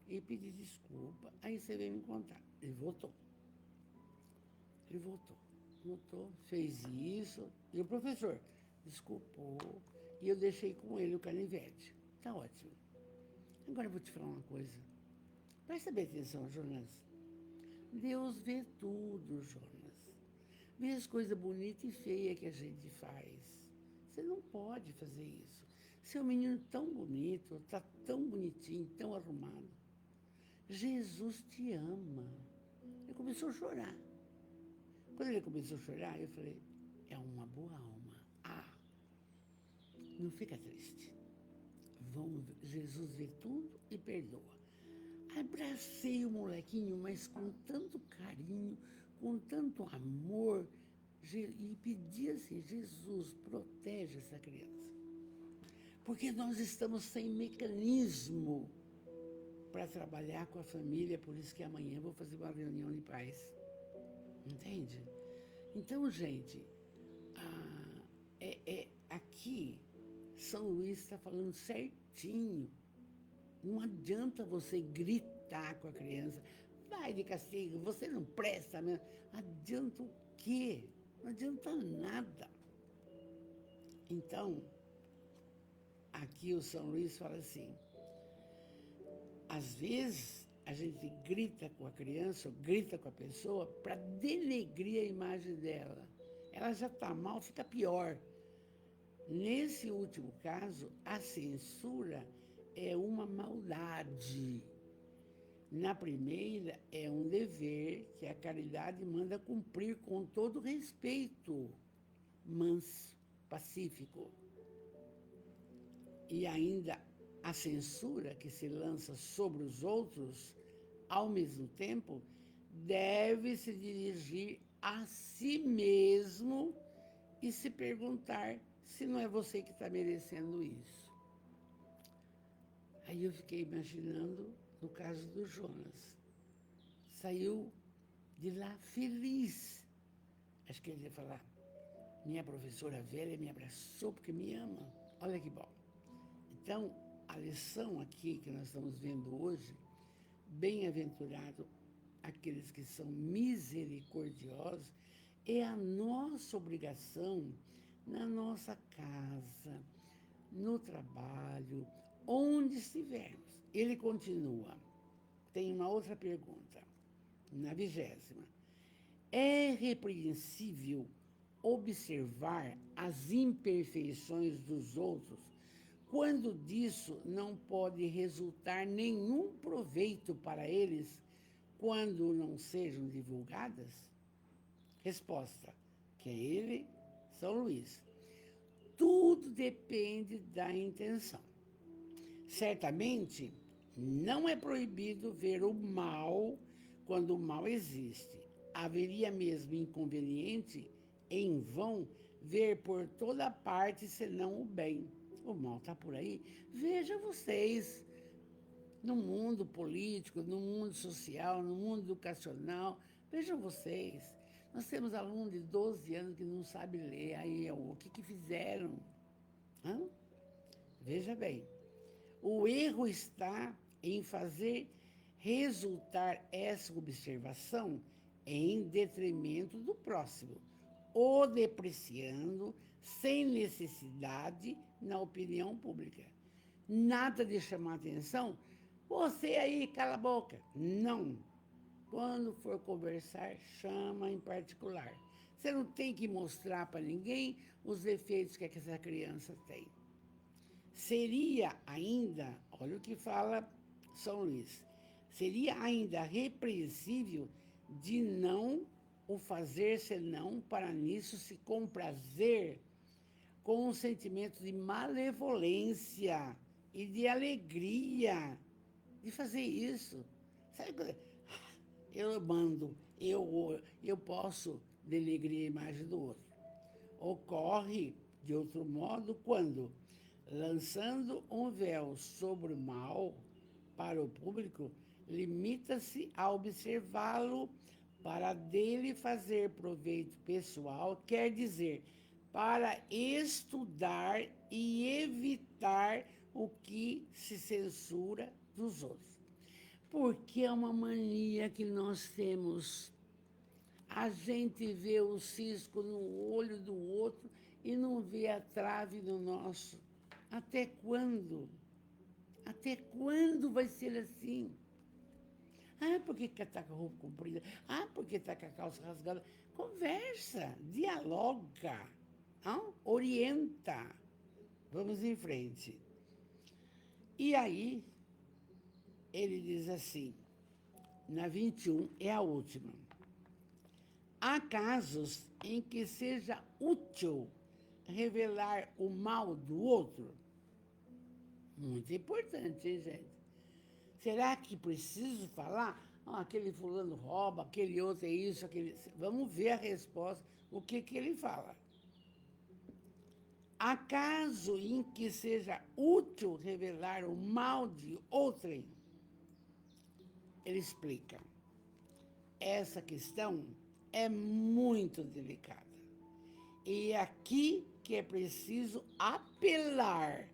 e pedir desculpa. Aí você veio me contar. Ele voltou. Voltou, fez isso. E o professor desculpou. E eu deixei com ele o canivete. Tá ótimo. Agora eu vou te falar uma coisa. Presta bem atenção, Jonas. Deus vê tudo, Jonas. Vê as coisas bonitas e feias que a gente faz. Você não pode fazer isso. Seu menino tão bonito, está tão bonitinho, tão arrumado. Jesus te ama. Ele começou a chorar. Quando ele começou a chorar, eu falei, é uma boa alma. Ah, não fica triste. Jesus vê tudo e perdoa. Abracei o molequinho, mas com tanto carinho, com tanto amor, e pedi assim, Jesus, protege essa criança. Porque nós estamos sem mecanismo para trabalhar com a família, por isso que amanhã eu vou fazer uma reunião de paz. Entende? Então, gente, aqui, São Luís está falando certinho. Não adianta você gritar com a criança, vai de castigo, você não presta mesmo. Adianta o quê? Não adianta nada. Então, aqui o São Luís fala assim, às vezes a gente grita com a criança, ou grita com a pessoa para denegrir a imagem dela. Ela já está mal, fica pior. Nesse último caso, a censura é uma maldade. Na primeira, é um dever que a caridade manda cumprir com todo respeito, manso, pacífico. E ainda a censura que se lança sobre os outros, ao mesmo tempo, deve se dirigir a si mesmo e se perguntar se não é você que está merecendo isso. Aí eu fiquei imaginando no caso do Jonas. Saiu de lá feliz. Acho que ele ia falar, minha professora velha me abraçou porque me ama. Olha que bom. Então, a lição aqui que nós estamos vendo hoje, bem-aventurado aqueles que são misericordiosos, é a nossa obrigação na nossa casa, no trabalho, onde estivermos. Ele continua. Tem uma outra pergunta, na 20ª. É repreensível observar as imperfeições dos outros quando disso não pode resultar nenhum proveito para eles quando não sejam divulgadas? Resposta, que é ele, São Luís. Tudo depende da intenção. Certamente, não é proibido ver o mal quando o mal existe. Haveria mesmo inconveniente, em vão, ver por toda parte senão o bem. O mal está por aí. Veja vocês, no mundo político, no mundo social, no mundo educacional, vejam vocês. Nós temos alunos de 12 anos que não sabem ler. Aí, o que fizeram? Hã? Veja bem. O erro está em fazer resultar essa observação em detrimento do próximo, o depreciando sem necessidade na opinião pública. Nada de chamar atenção, você aí, cala a boca. Não. Quando for conversar, chama em particular. Você não tem que mostrar para ninguém os defeitos que essa criança tem. Seria ainda, olha o que fala São Luís, seria ainda repreensível de não o fazer senão para nisso se comprazer com um sentimento de malevolência e de alegria de fazer isso. Sabe, eu mando, eu posso denegrir a imagem do outro. Ocorre de outro modo quando, lançando um véu sobre o mal para o público, limita-se a observá-lo para dele fazer proveito pessoal, quer dizer, para estudar e evitar o que se censura dos outros. Porque é uma mania que nós temos. A gente vê o cisco no olho do outro e não vê a trave no nosso. Até quando? Até quando vai ser assim? Ah, porque está com a roupa comprida? Ah, porque está com a calça rasgada? Conversa, dialoga, não? Orienta. Vamos em frente. E aí, ele diz assim, na 21, é a última. Há casos em que seja útil revelar o mal do outro? Muito importante, hein, gente? Será que preciso falar? Ah, aquele fulano rouba, aquele outro é isso, aquele... Vamos ver a resposta, o que ele fala. Acaso em que seja útil revelar o mal de outrem? Ele explica. Essa questão é muito delicada. E é aqui que é preciso apelar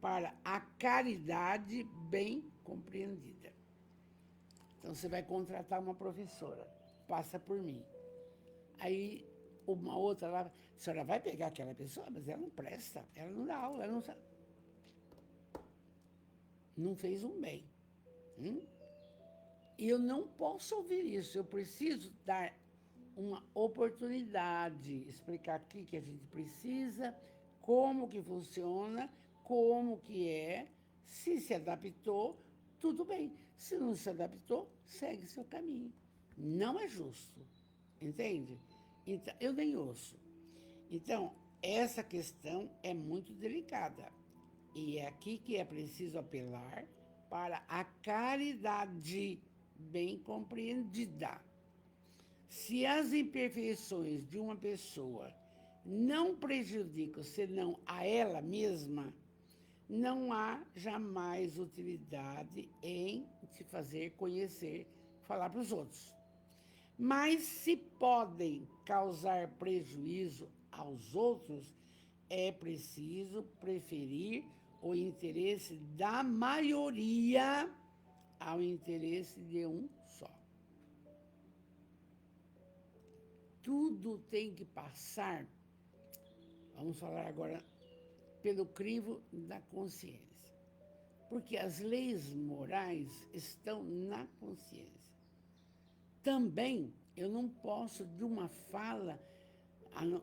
para a caridade bem compreendida. Então, você vai contratar uma professora, passa por mim. Aí, uma outra lá, a senhora vai pegar aquela pessoa, mas ela não presta, ela não dá aula, ela não sabe. Não fez um bem. E eu não posso ouvir isso, eu preciso dar uma oportunidade, explicar aqui que a gente precisa, como que funciona, como que é, se adaptou, tudo bem. Se não se adaptou, segue seu caminho. Não é justo, entende? Então, eu nem ouço. Então, essa questão é muito delicada. E é aqui que é preciso apelar para a caridade bem compreendida. Se as imperfeições de uma pessoa não prejudicam senão a ela mesma, não há jamais utilidade em se fazer conhecer, falar para os outros. Mas se podem causar prejuízo aos outros, é preciso preferir o interesse da maioria ao interesse de um só. Tudo tem que passar, vamos falar agora, pelo crivo da consciência. Porque as leis morais estão na consciência. Também, eu não posso, de uma fala,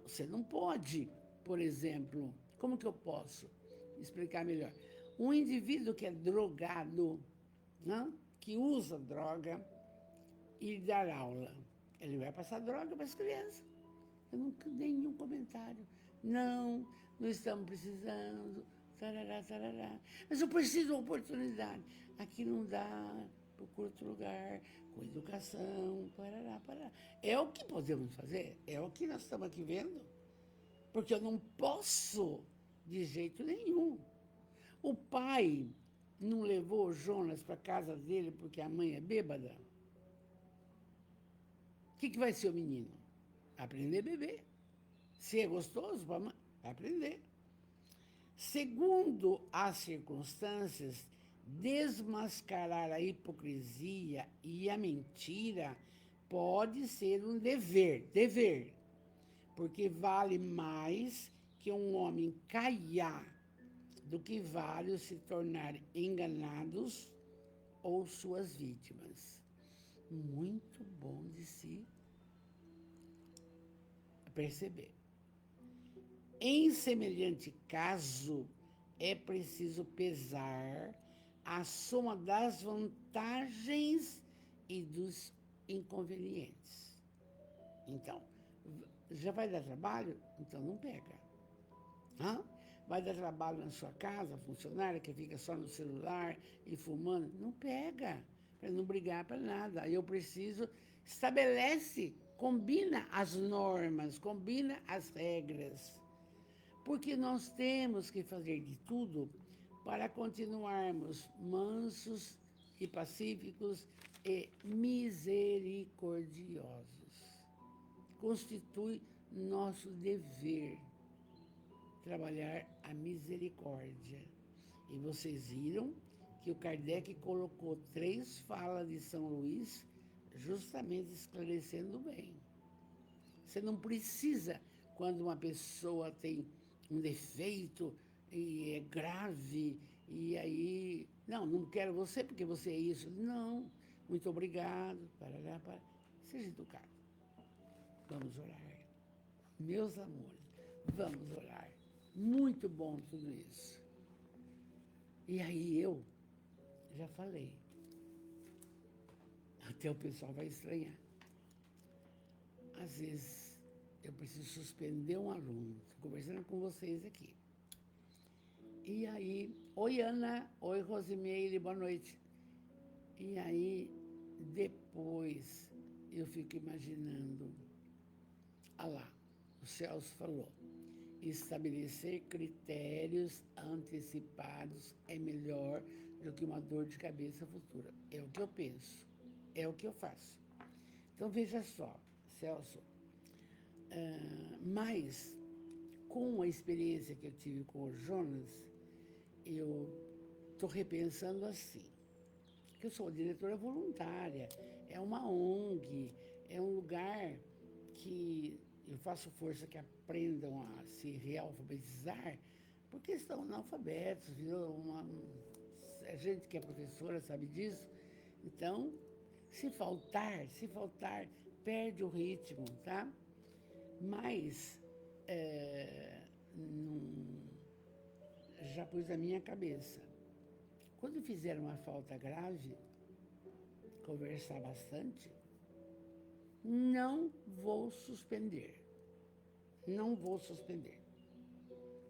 você não pode, por exemplo, como que eu posso explicar melhor? Um indivíduo que é drogado, né, que usa droga e dar aula, ele vai passar droga para as crianças. Eu nunca dei nenhum comentário. Não estamos precisando, tarará, tarará. Mas eu preciso de uma oportunidade. Aqui não dá, procura outro lugar, com educação, parará, parará. É o que podemos fazer, é o que nós estamos aqui vendo. Porque eu não posso, de jeito nenhum. O pai não levou o Jonas para casa dele porque a mãe é bêbada? O que vai ser o menino? Aprender a beber. Se é gostoso, vai aprender. Segundo as circunstâncias, desmascarar a hipocrisia e a mentira pode ser um dever, porque vale mais que um homem caiar do que vários se tornar enganados ou suas vítimas. Muito bom de se perceber. Em semelhante caso, é preciso pesar a soma das vantagens e dos inconvenientes. Então, já vai dar trabalho? Então não pega. Vai dar trabalho na sua casa, funcionária que fica só no celular e fumando? Não pega, para não brigar para nada. Aí eu preciso, estabelece, combina as normas, combina as regras. Porque nós temos que fazer de tudo para continuarmos mansos e pacíficos e misericordiosos. Constitui nosso dever trabalhar a misericórdia. E vocês viram que o Kardec colocou 3 falas de São Luís justamente esclarecendo bem. Você não precisa, quando uma pessoa tem um defeito e é grave, e aí, não quero você porque você é isso. Não, muito obrigado, parará. Seja educado. Vamos orar. Meus amores, vamos orar. Muito bom tudo isso. E aí eu já falei. Até o pessoal vai estranhar. Às vezes, eu preciso suspender um aluno. Estou conversando com vocês aqui. E aí, oi Ana, oi Rosimeire, boa noite. E aí, depois, eu fico imaginando, lá, o Celso falou, estabelecer critérios antecipados é melhor do que uma dor de cabeça futura. É o que eu penso, é o que eu faço. Então, veja só, Celso, mas com a experiência que eu tive com o Jonas, eu estou repensando assim, que eu sou diretora voluntária, é uma ONG, é um lugar que eu faço força que aprendam a se realfabetizar, porque estão analfabetos, viu? A gente que é professora sabe disso. Então, se faltar, perde o ritmo, tá? Mas, já pus na minha cabeça. Quando fizer uma falta grave, conversar bastante, não vou suspender. Não vou suspender.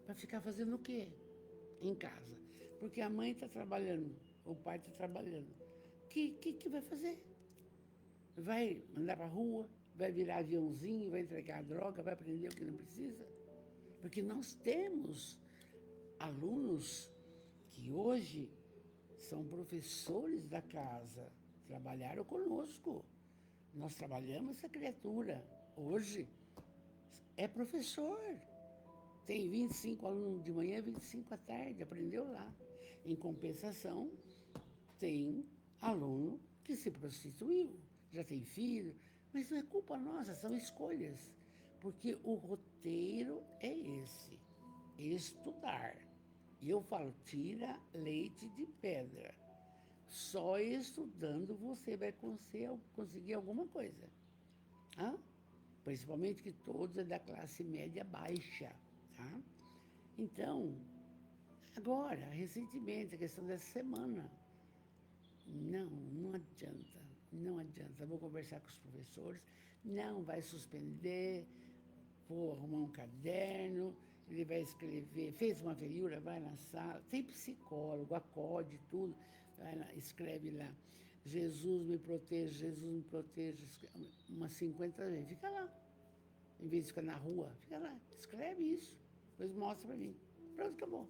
Para ficar fazendo o quê? Em casa. Porque a mãe está trabalhando, o pai está trabalhando. O que vai fazer? Vai andar para a rua, vai virar aviãozinho, vai entregar a droga, vai aprender o que não precisa? Porque nós temos alunos que hoje são professores da casa, trabalharam conosco. Nós trabalhamos essa criatura. Hoje é professor. Tem 25 alunos de manhã, 25 à tarde, aprendeu lá. Em compensação, tem aluno que se prostituiu, já tem filho, mas não é culpa nossa, são escolhas. Porque o roteiro é esse, estudar. E eu falo, tira leite de pedra. Só estudando você vai conseguir alguma coisa. Hã? Principalmente que todos é da classe média baixa. Tá? Então, agora, recentemente, a questão dessa semana, não adianta, não adianta. Eu vou conversar com os professores, não vai suspender, vou arrumar um caderno, ele vai escrever, fez uma feiura, vai na sala, tem psicólogo, acode, tudo, vai lá, escreve lá, Jesus me proteja, umas 50 vezes, fica lá. Em vez de ficar na rua, fica lá, escreve isso, depois mostra para mim. Pronto, acabou.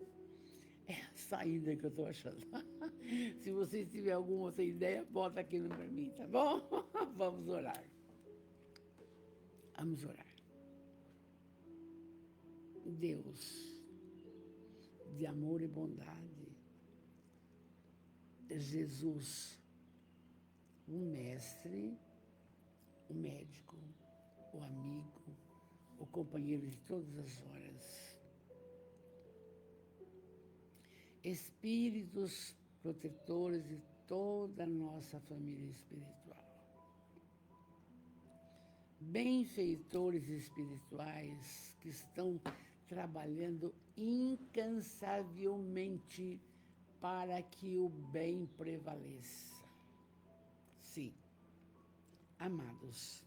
É a saída que eu estou achando. Se vocês tiverem alguma outra ideia, bota aqui para mim, tá bom? Vamos orar. Vamos orar. Deus, de amor e bondade, Jesus, o mestre, o médico, o amigo, o companheiro de todas as horas. Espíritos protetores de toda a nossa família espiritual. Benfeitores espirituais que estão trabalhando incansavelmente para que o bem prevaleça. Sim, amados,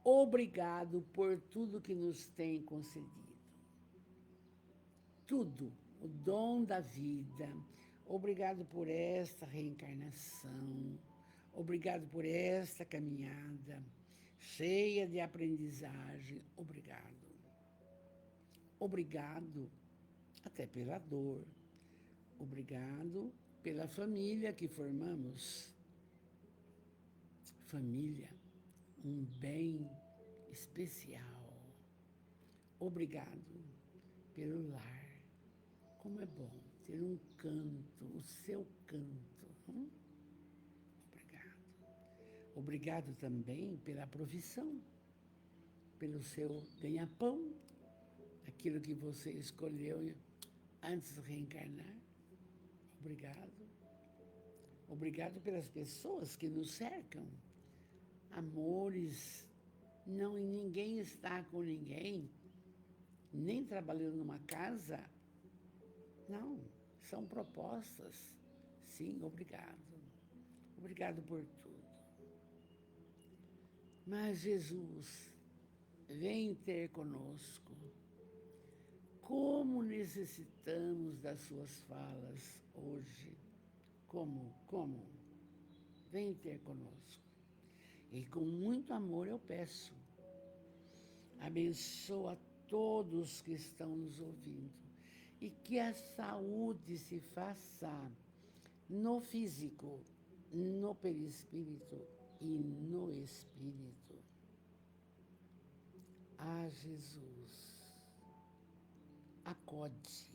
obrigado por tudo que nos tem concedido. Tudo, o dom da vida. Obrigado por esta reencarnação. Obrigado por esta caminhada cheia de aprendizagem. Obrigado. Obrigado até pela dor. Obrigado pela família que formamos. Família, um bem especial. Obrigado pelo lar. Como é bom ter um canto, o seu canto. Obrigado. Obrigado também pela profissão, pelo seu ganha-pão, aquilo que você escolheu antes de reencarnar. Obrigado. Obrigado pelas pessoas que nos cercam. Amores, não, ninguém está com ninguém, nem trabalhando numa casa. Não, são propostas. Sim, obrigado. Obrigado por tudo. Mas Jesus, vem ter conosco. como necessitamos das suas falas hoje. Como? Vem ter conosco. E com muito amor eu peço, abençoa todos que estão nos ouvindo e que a saúde se faça no físico, no perispírito e no espírito. Ah, Jesus, acode,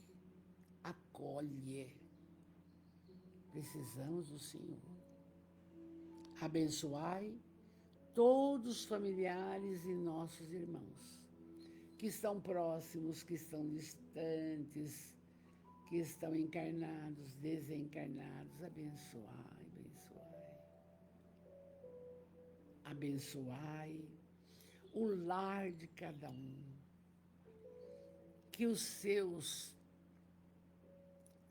acolhe. Precisamos do Senhor. Abençoai todos os familiares e nossos irmãos, que estão próximos, que estão distantes, que estão encarnados, desencarnados. Abençoai, abençoai. Abençoai o lar de cada um. Que os seus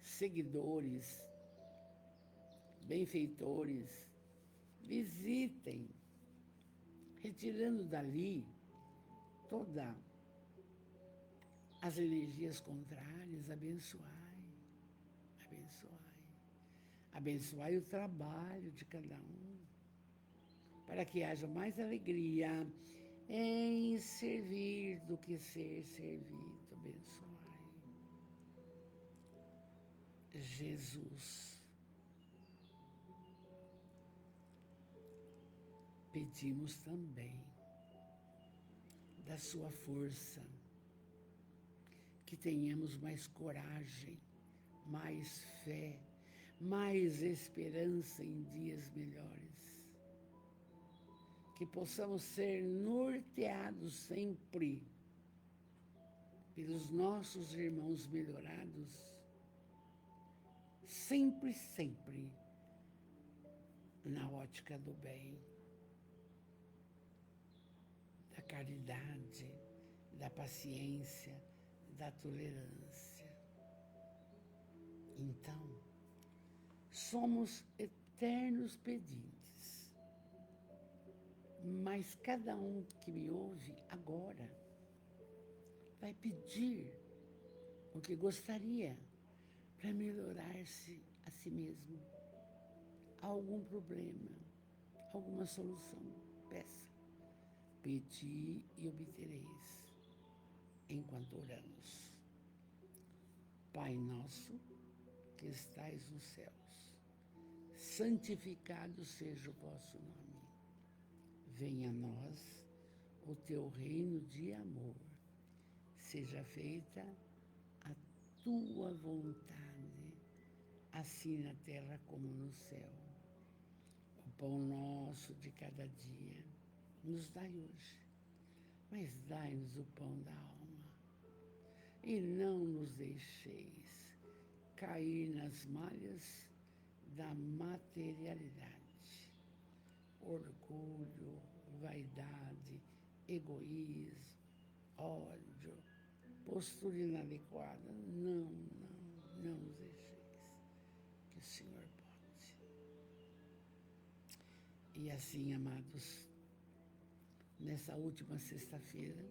seguidores, benfeitores, visitem, retirando dali todas as energias contrárias. Abençoai, abençoai. Abençoai o trabalho de cada um, para que haja mais alegria em servir do que ser servido. Abençoai. Jesus, pedimos também da sua força, que tenhamos mais coragem, mais fé, mais esperança em dias melhores. Que possamos ser norteados sempre pelos nossos irmãos melhorados, sempre, sempre na ótica do bem, da caridade, da paciência, da tolerância. Então, somos eternos pedintes, mas cada um que me ouve agora vai pedir o que gostaria para melhorar-se a si mesmo. Algum problema, alguma solução, peça. Pedi e obtereis, enquanto oramos. Pai nosso, que estais nos céus, santificado seja o vosso nome. Venha a nós o teu reino de amor. Seja feita a tua vontade, assim na terra como no céu. O pão nosso de cada dia nos dai hoje, mas dai-nos o pão da alma. E não nos deixeis cair nas malhas da materialidade, orgulho, vaidade, egoísmo, ódio, postura inadequada. Não nos deixeis, que o Senhor pode. E assim, amados, nessa última sexta-feira,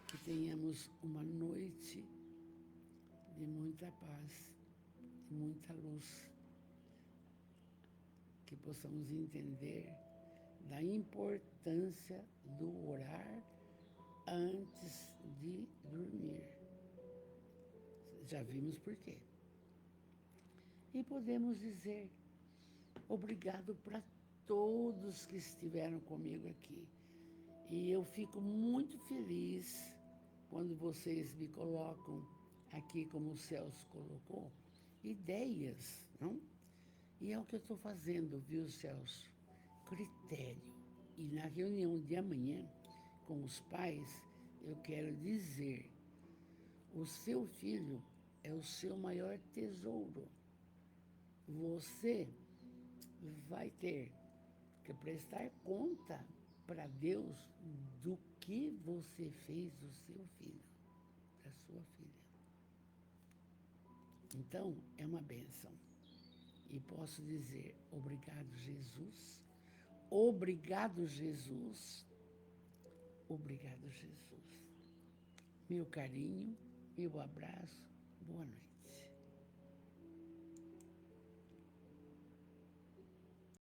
que tenhamos uma noite de muita paz, de muita luz, que possamos entender da importância do orar antes de dormir. Já vimos por quê. E podemos dizer obrigado para todos que estiveram comigo aqui. E eu fico muito feliz quando vocês me colocam aqui, como o Celso colocou, ideias, não? E é o que eu estou fazendo, viu, Celso? Critério. E na reunião de amanhã, com os pais, eu quero dizer, o seu filho é o seu maior tesouro. Você vai ter que prestar conta para Deus do que você fez do seu filho, da sua filha. Então, é uma bênção. E posso dizer, obrigado, Jesus. Obrigado, Jesus. Obrigado, Jesus. Meu carinho, e o abraço. Boa noite.